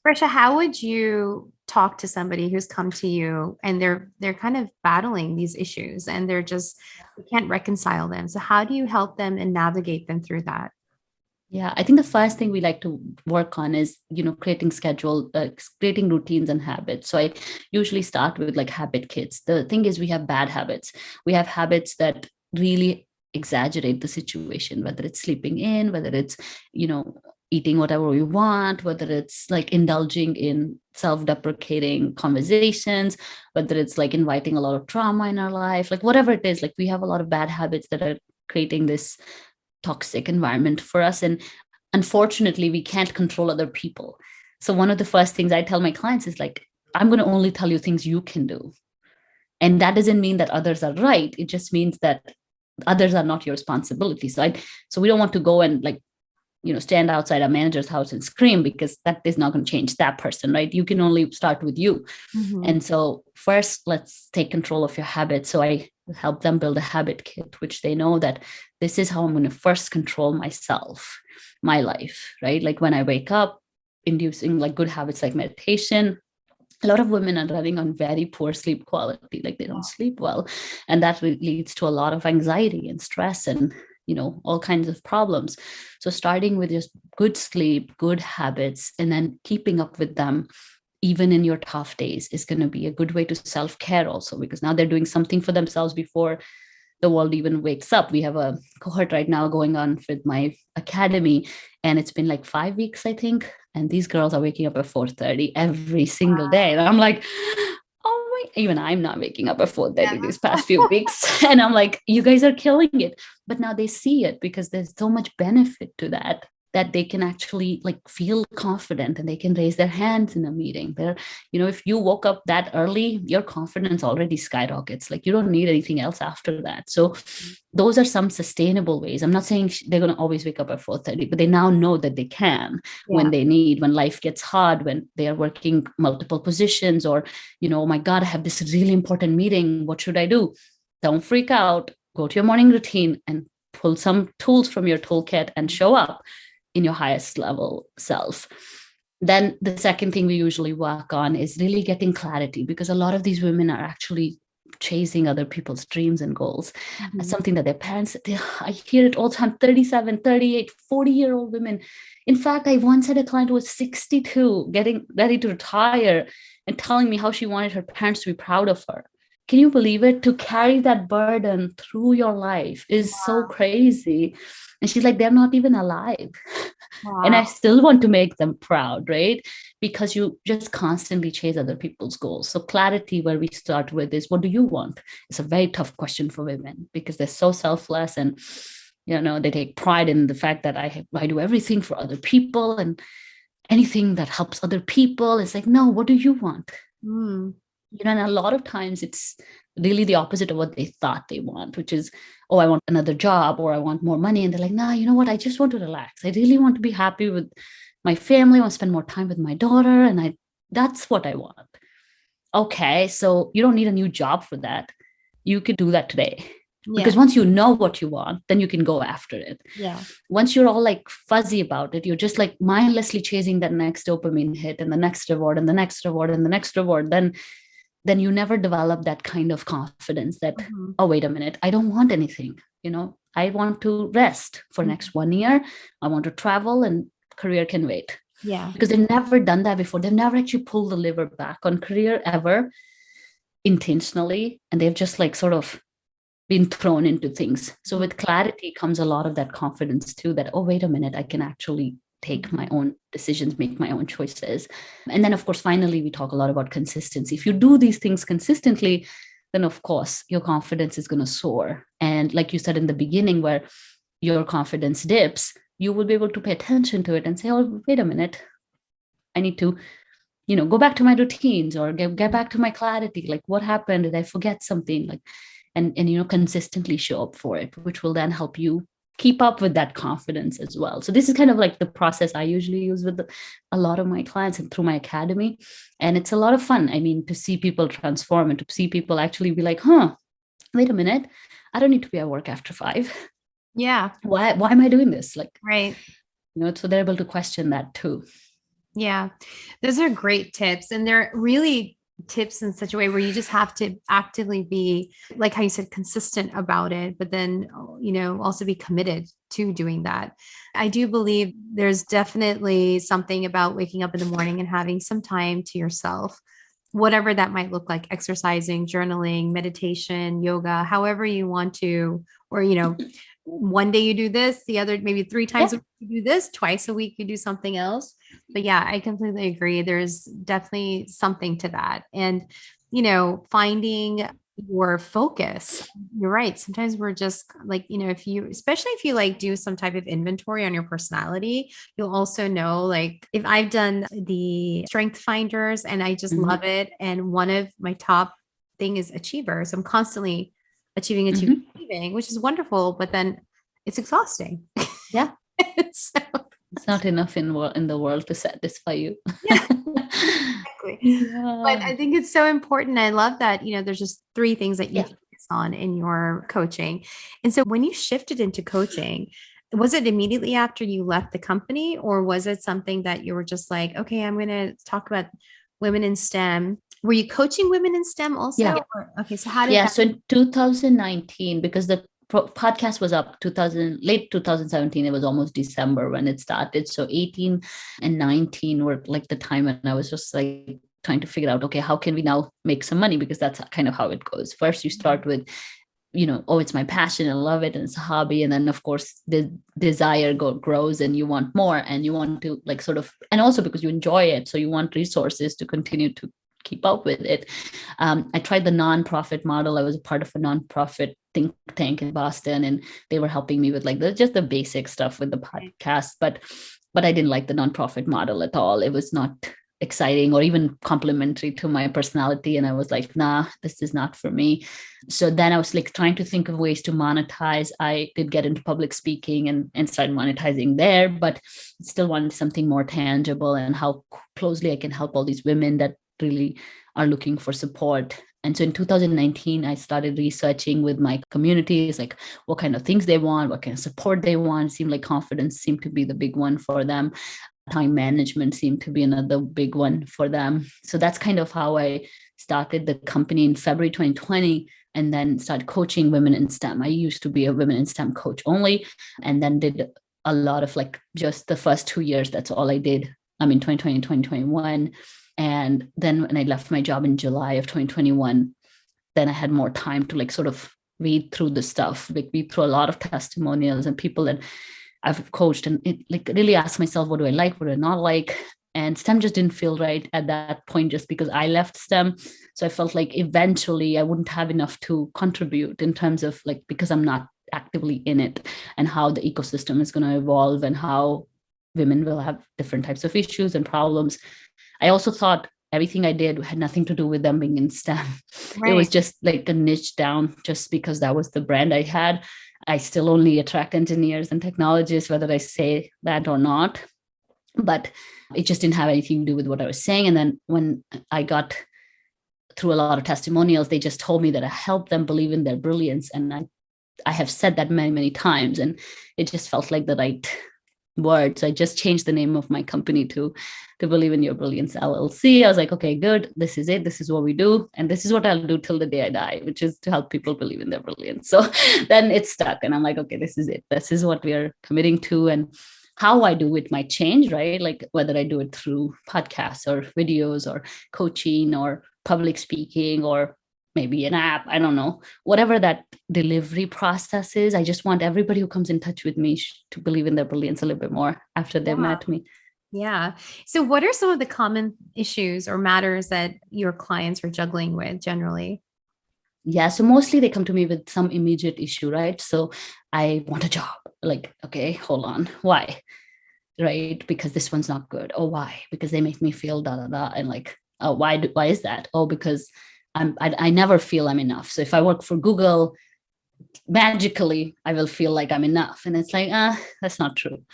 Prasha, how would you talk to somebody who's come to you and they're kind of battling these issues and they can't reconcile them? So how do you help them and navigate them through that? Yeah, I think the first thing we like to work on is, creating creating routines and habits. So I usually start with like habit kits. The thing is, we have bad habits. We have habits that really exaggerate the situation, whether it's sleeping in, whether it's, eating whatever we want, whether it's like indulging in self-deprecating conversations, whether it's like inviting a lot of trauma in our life, like whatever it is, like we have a lot of bad habits that are creating this toxic environment for us. And unfortunately, we can't control other people. So one of the first things I tell my clients is like, I'm going to only tell you things you can do. And that doesn't mean that others are right. It just means that others are not your responsibility. So we don't want to go and like, stand outside a manager's house and scream, because that is not going to change that person, right? You can only start with you. Mm-hmm. And so first, let's take control of your habits. So I help them build a habit kit, which they know that this is how I'm going to first control myself, my life, right? Like when I wake up, inducing like good habits like meditation. A lot of women are running on very poor sleep quality, like they don't sleep well. And that leads to a lot of anxiety and stress and, all kinds of problems. So starting with just good sleep, good habits, and then keeping up with them, even in your tough days, is going to be a good way to self-care also, because now they're doing something for themselves before the world even wakes up. We have a cohort right now going on with my academy, and it's been like 5 weeks, I think. And these girls are waking up at 4:30 every single day. And I'm like, oh my, even I'm not waking up at 4:30 these past few weeks. And I'm like, you guys are killing it. But now they see it, because there's so much benefit to that they can actually like feel confident, and they can raise their hands in a meeting. They're, if you woke up that early, your confidence already skyrockets. Like you don't need anything else after that. So those are some sustainable ways. I'm not saying they're going to always wake up at 4:30, but they now know that they can when they need, when life gets hard, when they are working multiple positions, or, oh my God, I have this really important meeting. What should I do? Don't freak out. Go to your morning routine and pull some tools from your toolkit and show up in your highest level self. Then the second thing we usually work on is really getting clarity, because a lot of these women are actually chasing other people's dreams and goals. Mm-hmm. Something that their parents, I hear it all the time, 37, 38, 40-year-old women. In fact, I once had a client who was 62, getting ready to retire, and telling me how she wanted her parents to be proud of her. Can you believe it? To carry that burden through your life is so crazy. And she's like, they're not even alive. Wow. And I still want to make them proud, right? Because you just constantly chase other people's goals. So clarity, where we start with, is what do you want? It's a very tough question for women, because they're so selfless, and, they take pride in the fact that I do everything for other people, and anything that helps other people. It's like, no, what do you want? And a lot of times it's really the opposite of what they thought they want, which is, oh, I want another job, or I want more money. And they're like, nah, you know what? I just want to relax. I really want to be happy with my family. I want to spend more time with my daughter. And that's what I want. Okay. So you don't need a new job for that. You could do that today. Because once you know what you want, then you can go after it. Yeah. Once you're all like fuzzy about it, you're just like mindlessly chasing that next dopamine hit, and the next reward, and the next reward, and the next reward, then you never develop that kind of confidence that, oh, wait a minute, I don't want anything. I want to rest for next 1 year. I want to travel, and career can wait. Yeah. Because they've never done that before. They've never actually pulled the lever back on career ever intentionally. And they've just like sort of been thrown into things. So with clarity comes a lot of that confidence too, that, oh, wait a minute, I can actually take my own decisions, make my own choices. And then, of course, finally, we talk a lot about consistency. If you do these things consistently, then, of course, your confidence is going to soar. And like you said in the beginning, where your confidence dips, you will be able to pay attention to it and say, oh, wait a minute, I need to, go back to my routines, or get back to my clarity. Like, what happened? Did I forget something? Like, and consistently show up for it, which will then help you keep up with that confidence as well. So this is kind of like the process I usually use with a lot of my clients and through my academy. And it's a lot of fun. I mean, to see people transform, and to see people actually be like, wait a minute, I don't need to be at work after 5. Yeah. Why am I doing this? Like, right. So they're able to question that too. Yeah. Those are great tips. And they're really tips in such a way where you just have to actively be, like how you said, consistent about it, but then, also be committed to doing that. I do believe there's definitely something about waking up in the morning and having some time to yourself, whatever that might look like: exercising, journaling, meditation, yoga, however you want to, or, one day you do this, the other, maybe 3 times a week you do this, twice a week you do something else. But yeah, I completely agree. There's definitely something to that. And, finding your focus, you're right. Sometimes we're just like, especially if you like do some type of inventory on your personality, you'll also know, like, if I've done the strength finders and I just love it. And one of my top thing is achievers. I'm constantly achieving, which is wonderful, but then it's exhausting. Yeah. So, it's not enough in the world to satisfy you. yeah, exactly. Yeah. But I think it's so important. I love that, there's just 3 things that you focus on in your coaching. And so when you shifted into coaching, was it immediately after you left the company, or was it something that you were just like, okay, I'm going to talk about women in STEM? Were you coaching women in STEM also? Yeah. Okay. So how did that? So in 2019, because the podcast was up late 2017, it was almost December when it started. So 18 and 19 were like the time when I was just like trying to figure out, okay, how can we now make some money? Because that's kind of how it goes. First, you start with, oh, it's my passion, I love it, and it's a hobby. And then of course the desire grows and you want more, and you want to like sort of, and also because you enjoy it. So you want resources to continue to keep up with it. I tried the nonprofit model. I was a part of a nonprofit think tank in Boston, and they were helping me with like just the basic stuff with the podcast. But I didn't like the nonprofit model at all. It was not exciting or even complimentary to my personality. And I was like, nah, this is not for me. So then I was like trying to think of ways to monetize. I did get into public speaking and started monetizing there, but still wanted something more tangible and how closely I can help all these women that really are looking for support. And so in 2019, I started researching with my communities, like what kind of things they want, what kind of support they want. It seemed like confidence seemed to be the big one for them. Time management seemed to be another big one for them. So that's kind of how I started the company in February 2020, and then started coaching women in STEM. I used to be a women in STEM coach only, and then did a lot of like just the first 2 years. That's all I did. 2020, 2021. And then when I left my job in July of 2021, then I had more time to like sort of read through the stuff, like read through a lot of testimonials and people that I've coached, and it like really asked myself, what do I like? What do I not like? And STEM just didn't feel right at that point, just because I left STEM. So I felt like eventually I wouldn't have enough to contribute in terms of like, because I'm not actively in it, and how the ecosystem is going to evolve and how women will have different types of issues and problems. I also thought everything I did had nothing to do with them being in STEM. Right. It was just like a niche down just because that was the brand I had. I still only attract engineers and technologists, whether I say that or not. But it just didn't have anything to do with what I was saying. And then when I got through a lot of testimonials, they just told me that I helped them believe in their brilliance. And I have said that many, many times. And it just felt like the right word. So I just changed the name of my company to Believe in Your Brilliance LLC. I was like, okay, good. This is it. This is what we do. And this is what I'll do till the day I die, which is to help people believe in their brilliance. So then it stuck. And I'm like, okay, this is it. This is what we are committing to. And how I do it might change, right? Like whether I do it through podcasts or videos or coaching or public speaking or maybe an app, I don't know, whatever that delivery process is. I just want everybody who comes in touch with me to believe in their brilliance a little bit more after they've met me. Yeah. So what are some of the common issues or matters that your clients are juggling with generally? Yeah. So mostly they come to me with some immediate issue, right? So I want a job. Like, okay, hold on. Why? Right? Because this one's not good. Oh, why? Because they make me feel da da da. And like, oh, why is that? Oh, because I never feel I'm enough. So if I work for Google, magically I will feel like I'm enough. And it's like, that's not true.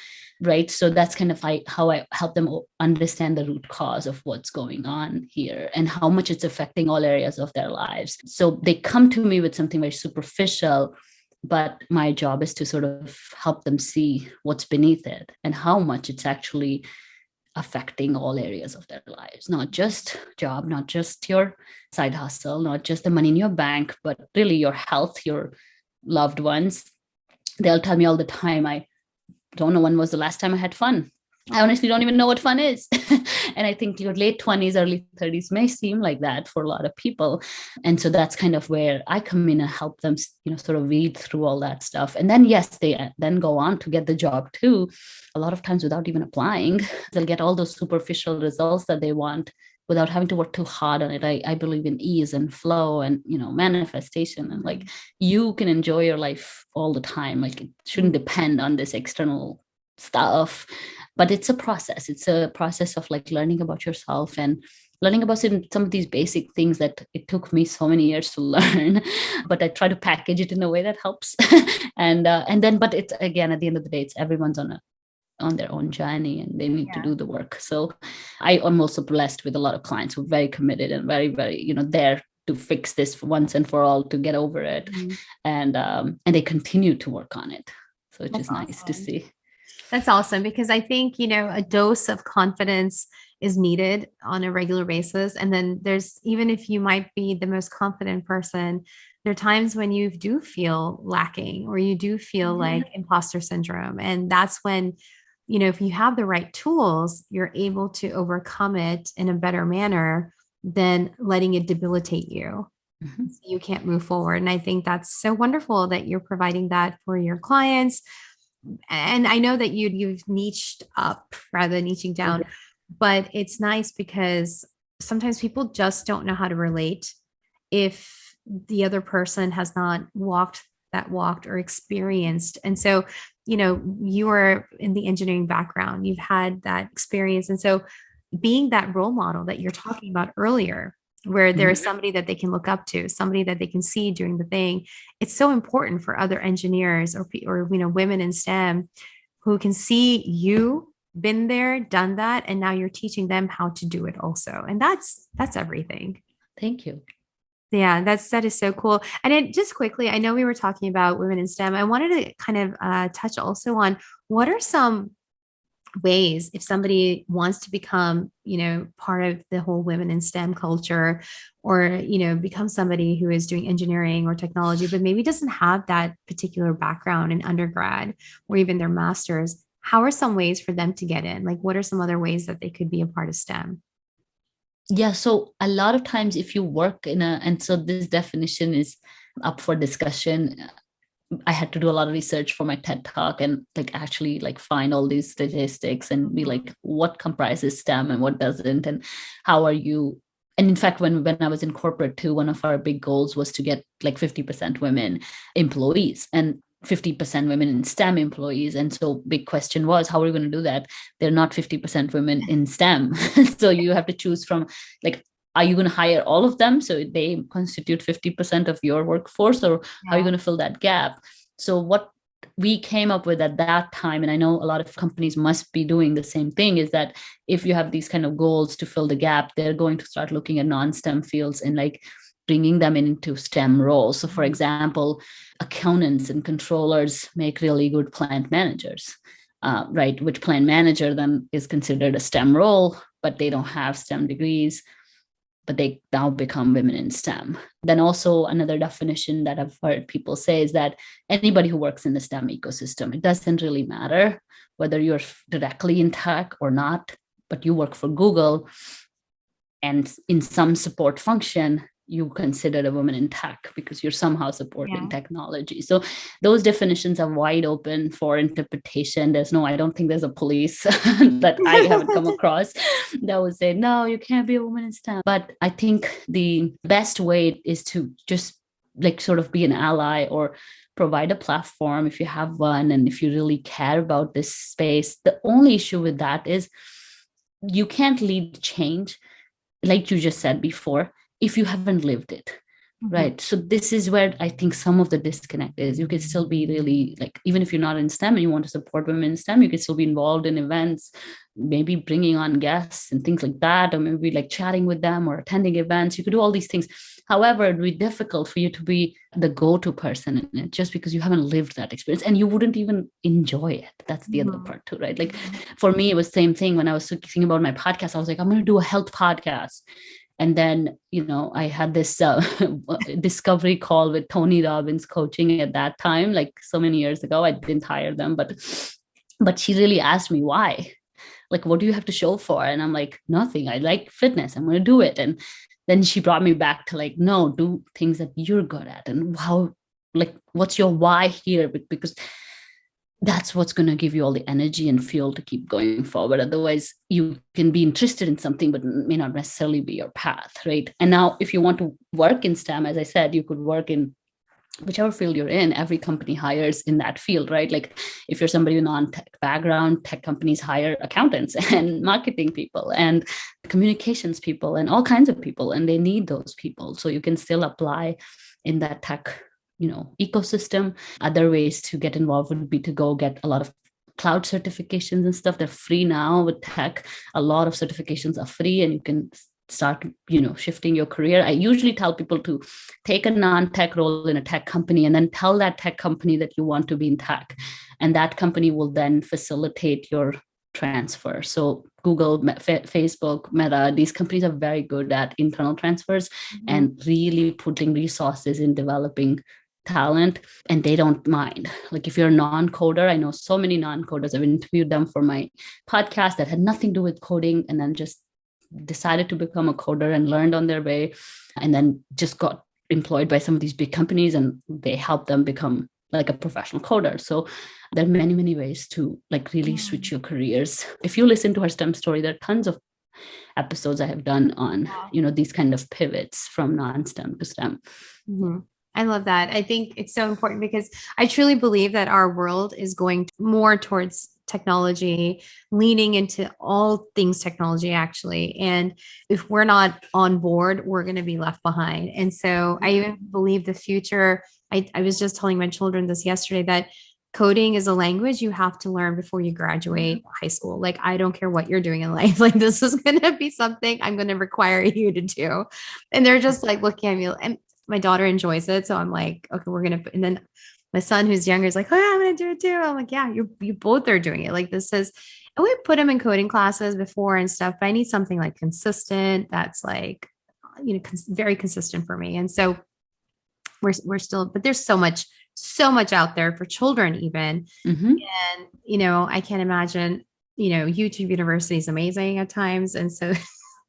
Right. So that's kind of how I help them understand the root cause of what's going on here and how much it's affecting all areas of their lives. So they come to me with something very superficial, but my job is to sort of help them see what's beneath it and how much it's actually affecting all areas of their lives, not just job, not just your side hustle, not just the money in your bank, but really your health, your loved ones. They'll tell me all the time, I don't know when was the last time I had fun. I honestly don't even know what fun is. And I think your late 20s, early 30s may seem like that for a lot of people. And so that's kind of where I come in and help them, sort of read through all that stuff. And then, yes, they then go on to get the job too. A lot of times without even applying, they'll get all those superficial results that they want without having to work too hard on it. I believe in ease and flow and, manifestation. And like, you can enjoy your life all the time. Like, it shouldn't depend on this external stuff. But it's a process. It's a process of like learning about yourself and learning about some of these basic things that it took me so many years to learn, but I try to package it in a way that helps. And then, but it's, again, at the end of the day, it's everyone's on their own journey, and they need to do the work. So I am also blessed with a lot of clients who are very committed and very, very, there to fix this once and for all, to get over it. Mm-hmm. And they continue to work on it. So it's just nice to see. That's awesome, because I think, a dose of confidence is needed on a regular basis. And then even if you might be the most confident person, there are times when you do feel lacking, or you do feel like imposter syndrome. And that's when, if you have the right tools, you're able to overcome it in a better manner than letting it debilitate you. Mm-hmm. So you can't move forward. And I think that's so wonderful that you're providing that for your clients. And I know that you've niched up rather than niching down, but it's nice because sometimes people just don't know how to relate if the other person has not walked or experienced. And so, you are in the engineering background, you've had that experience. And so being that role model that you're talking about earlier, where there is somebody that they can look up to, somebody that they can see doing the thing. It's so important for other engineers or women in STEM who can see you been there, done that, and now you're teaching them how to do it also. And that's everything. Thank you. Yeah, that is so cool. And just quickly, I know we were talking about women in STEM. I wanted to kind of touch also on what are some ways, if somebody wants to become, part of the whole women in STEM culture, or, become somebody who is doing engineering or technology, but maybe doesn't have that particular background in undergrad or even their master's, how are some ways for them to get in? Like, what are some other ways that they could be a part of STEM? Yeah. So a lot of times if you work and so this definition is up for discussion. I had to do a lot of research for my TED talk and actually find all these statistics and be like, what comprises STEM and what doesn't, and how are you? And in fact, when I was in corporate too, one of our big goals was to get 50% women employees and 50% women in STEM employees. And so big question was, how are we going to do that? They're not 50% women in STEM. So you have to choose from are you going to hire all of them so they constitute 50% of your workforce, or how are you going to fill that gap? So what we came up with at that time, and I know a lot of companies must be doing the same thing, is that if you have these kind of goals to fill the gap, they're going to start looking at non-STEM fields and bringing them into STEM roles. So for example, accountants and controllers make really good plant managers, right? Which plant manager then is considered a STEM role, but they don't have STEM degrees, but they now become women in STEM. Then also another definition that I've heard people say is that anybody who works in the STEM ecosystem, it doesn't really matter whether you're directly in tech or not, but you work for Google and in some support function, you consider a woman in tech because you're somehow supporting technology. So those definitions are wide open for interpretation. I don't think there's a police that I haven't come across that would say, no, you can't be a woman in STEM. But I think the best way is to just sort of be an ally or provide a platform if you have one. And if you really care about this space, the only issue with that is you can't lead change, like you just said before, if you haven't lived it, right? So this is where I think some of the disconnect is. You can still be really even if you're not in STEM and you want to support women in STEM, you can still be involved in events, maybe bringing on guests and things like that, or maybe chatting with them or attending events. You could do all these things. However, it would be difficult for you to be the go-to person in it just because you haven't lived that experience and you wouldn't even enjoy it. That's the other part too, right? For me, it was the same thing when I was thinking about my podcast. I was like, I'm going to do a health podcast. And then, I had this discovery call with Tony Robbins coaching at that time, so many years ago. I didn't hire them, but she really asked me why. What do you have to show for? And I'm like, nothing. I like fitness. I'm going to do it. And then she brought me back to no, do things that you're good at. And how, what's your why here? Because that's what's going to give you all the energy and fuel to keep going forward. Otherwise, you can be interested in something, but it may not necessarily be your path, right? And now, if you want to work in STEM, as I said, you could work in whichever field you're in, every company hires in that field, right? Like if you're somebody with non-tech background, tech companies hire accountants and marketing people and communications people and all kinds of people, and they need those people. So you can still apply in that tech, ecosystem. Other ways to get involved would be to go get a lot of cloud certifications and stuff. They're free now with tech. A lot of certifications are free, and you can start shifting your career. I usually tell people to take a non-tech role in a tech company and then tell that tech company that you want to be in tech, and that company will then facilitate your transfer. So Google, Facebook, Meta, these companies are very good at internal transfers and really putting resources in developing talent, and they don't mind. Like if you're a non-coder, I know so many non-coders, I've interviewed them for my podcast that had nothing to do with coding, and then just decided to become a coder and learned on their way, and then just got employed by some of these big companies, and they help them become like a professional coder. So there are many, many ways to like really switch your careers. If you listen to her STEM story, there are tons of episodes I have done on, these kind of pivots from non-STEM to STEM. I love that. I think it's so important because I truly believe that our world is going more towards technology, leaning into all things technology, actually. And if we're not on board, we're going to be left behind. And so I even believe the future, I was just telling my children this yesterday, that coding is a language you have to learn before you graduate high school. Like, I don't care what you're doing in life. Like, this is going to be something I'm going to require you to do. And they're just like looking at me, and my daughter enjoys it. So I'm like, okay, we're going to, and then my son who's younger is like, oh yeah, I'm going to do it too. I'm like, yeah, you both are doing it. Like this is, and we put him in coding classes before and stuff, but I need something like consistent. That's like, very consistent for me. And so we're still, but there's so much out there for children even. And, I can't imagine, YouTube University is amazing at times. And so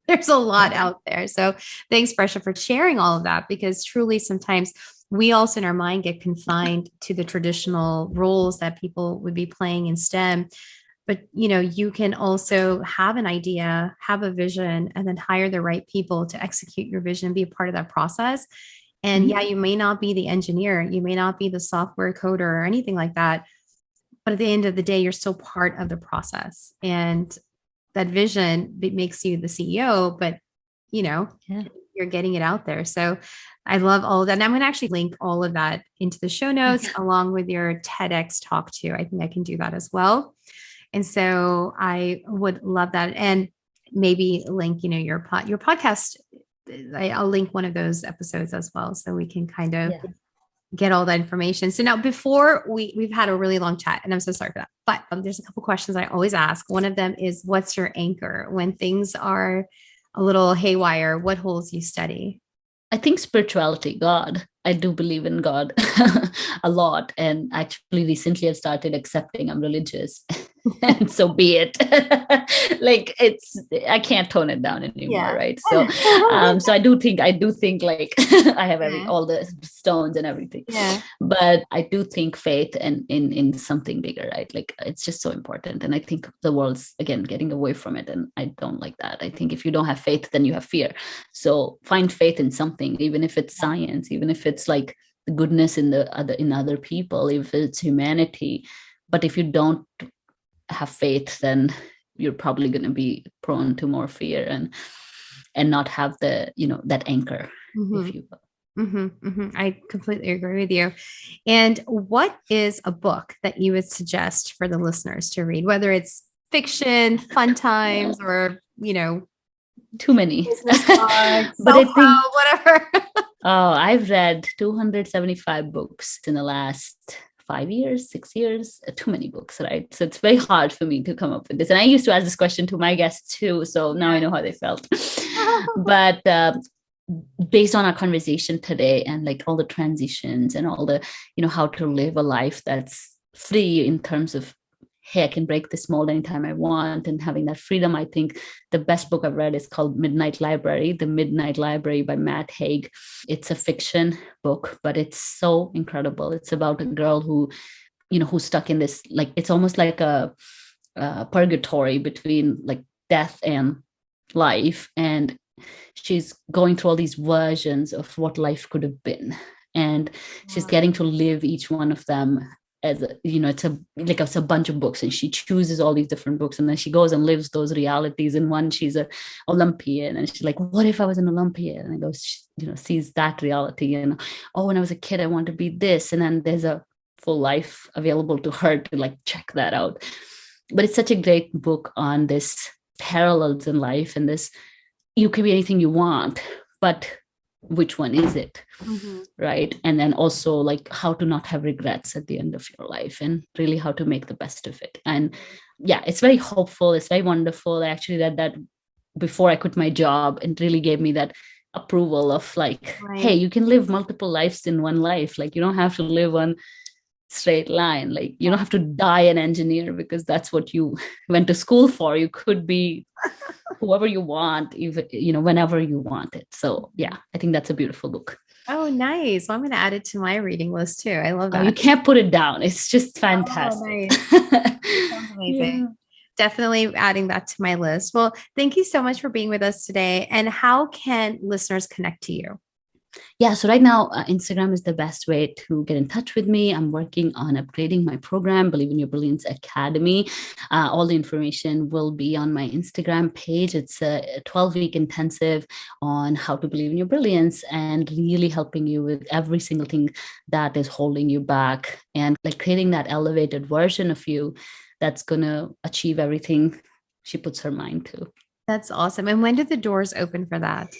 there's a lot out there. So thanks, Prasha, for sharing all of that, because truly sometimes we also in our mind get confined to the traditional roles that people would be playing in STEM. But, you can also have an idea, have a vision, and then hire the right people to execute your vision, be a part of that process. And yeah, you may not be the engineer, you may not be the software coder or anything like that. But at the end of the day, you're still part of the process. And that vision makes you the CEO, but you're getting it out there. So I love all of that. And I'm going to actually link all of that into the show notes along with your TEDx talk too. I think I can do that as well. And so I would love that. And maybe link, your podcast. I'll link one of those episodes as well, so we can kind of get all that information. So now, before we've had a really long chat, and I'm so sorry for that, but there's a couple questions I always ask. One of them is, what's your anchor when things are a little haywire? What holds you steady? I think spirituality, God. I do believe in God a lot. And actually recently I've started accepting I'm religious and so be it. Like I can't tone it down anymore. Right. So, so I do think like I have all the stones and everything, but I do think faith and in something bigger, right? Like it's just so important. And I think the world's again getting away from it. And I don't like that. I think if you don't have faith, then you have fear. So find faith in something, even if it's science, even if it's like the goodness in other people, if it's humanity. But if you don't have faith, then you're probably going to be prone to more fear and not have the that anchor, if you will. I completely agree with you. And what is a book that you would suggest for the listeners to read, whether it's fiction, fun times, or too many business cards, but I think whatever. I've read 275 books in the last 6 years, too many books, right? So it's very hard for me to come up with this. And I used to ask this question to my guests too. So now I know how they felt. But based on our conversation today and like all the transitions and all the, how to live a life that's free in terms of, hey, I can break this mold anytime I want, and having that freedom, I think the best book I've read is called Midnight Library, The Midnight Library by Matt Haig. It's a fiction book, but it's so incredible. It's about a girl who, who's stuck in this, like, it's almost like a purgatory between like death and life. And she's going through all these versions of what life could have been. And she's getting to live each one of them as it's a bunch of books, and she chooses all these different books, and then she goes and lives those realities. In one, she's a Olympian, and she's like, what if I was an Olympian? And goes, sees that reality, and oh, when I was a kid I want to be this, and then there's a full life available to her to like check that out. But it's such a great book on this parallels in life, and this, you can be anything you want, but which one is it? Right? And then also like how to not have regrets at the end of your life, and really how to make the best of it. And yeah, it's very hopeful. It's very wonderful. I actually read that before I quit my job, and really gave me that approval of like, hey, you can live multiple lives in one life. Like, you don't have to live one straight line. Like, you don't have to die an engineer because that's what you went to school for. You could be whoever you want, even, whenever you want it. So yeah, I think that's a beautiful book. Oh, nice. Well, I'm going to add it to my reading list too. I love that. You can't put it down. It's just fantastic. Oh, nice. Sounds amazing. Yeah. Definitely adding that to my list. Well, thank you so much for being with us today. And how can listeners connect to you? Yeah, so right now, Instagram is the best way to get in touch with me. I'm working on upgrading my program, Believe in Your Brilliance Academy. All the information will be on my Instagram page. It's a 12-week intensive on how to believe in your brilliance, and really helping you with every single thing that is holding you back, and like creating that elevated version of you that's going to achieve everything she puts her mind to. That's awesome. And when do the doors open for that?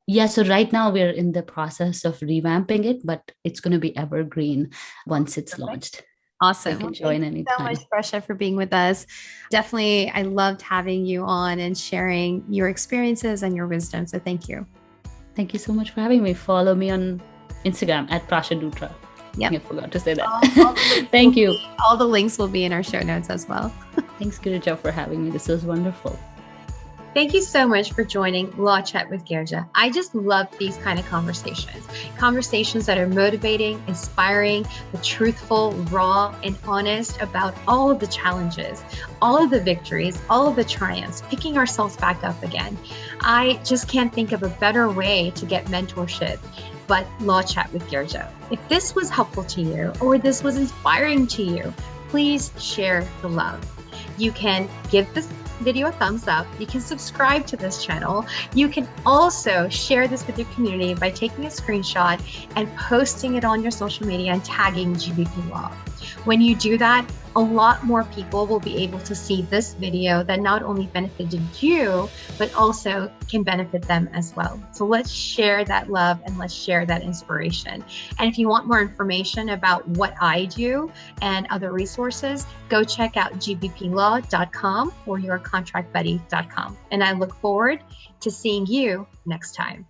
Yeah, so right now we're in the process of revamping it, but it's going to be evergreen once it's launched. Awesome. You can join anytime. Thank you so much, Prasha, for being with us. Definitely, I loved having you on and sharing your experiences and your wisdom. So thank you. Thank you so much for having me. Follow me on Instagram at Prasha Dutra. Yep. I forgot to say that. Thank you. All the links will be in our show notes as well. Thanks, Girija, for having me. This was wonderful. Thank you so much for joining Law Chat with Girija. I just love these kind of conversations that are motivating, inspiring, but truthful, raw, and honest about all of the challenges, all of the victories, all of the triumphs, picking ourselves back up again. I just can't think of a better way to get mentorship but Law Chat with Girija. If this was helpful to you, or this was inspiring to you, please share the love. You can give this video a thumbs up. You can subscribe to this channel. You can also share this with your community by taking a screenshot and posting it on your social media and tagging GBP Law. When you do that, a lot more people will be able to see this video that not only benefited you, but also can benefit them as well. So let's share that love and let's share that inspiration. And if you want more information about what I do and other resources, go check out gbplaw.com or yourcontractbuddy.com. And I look forward to seeing you next time.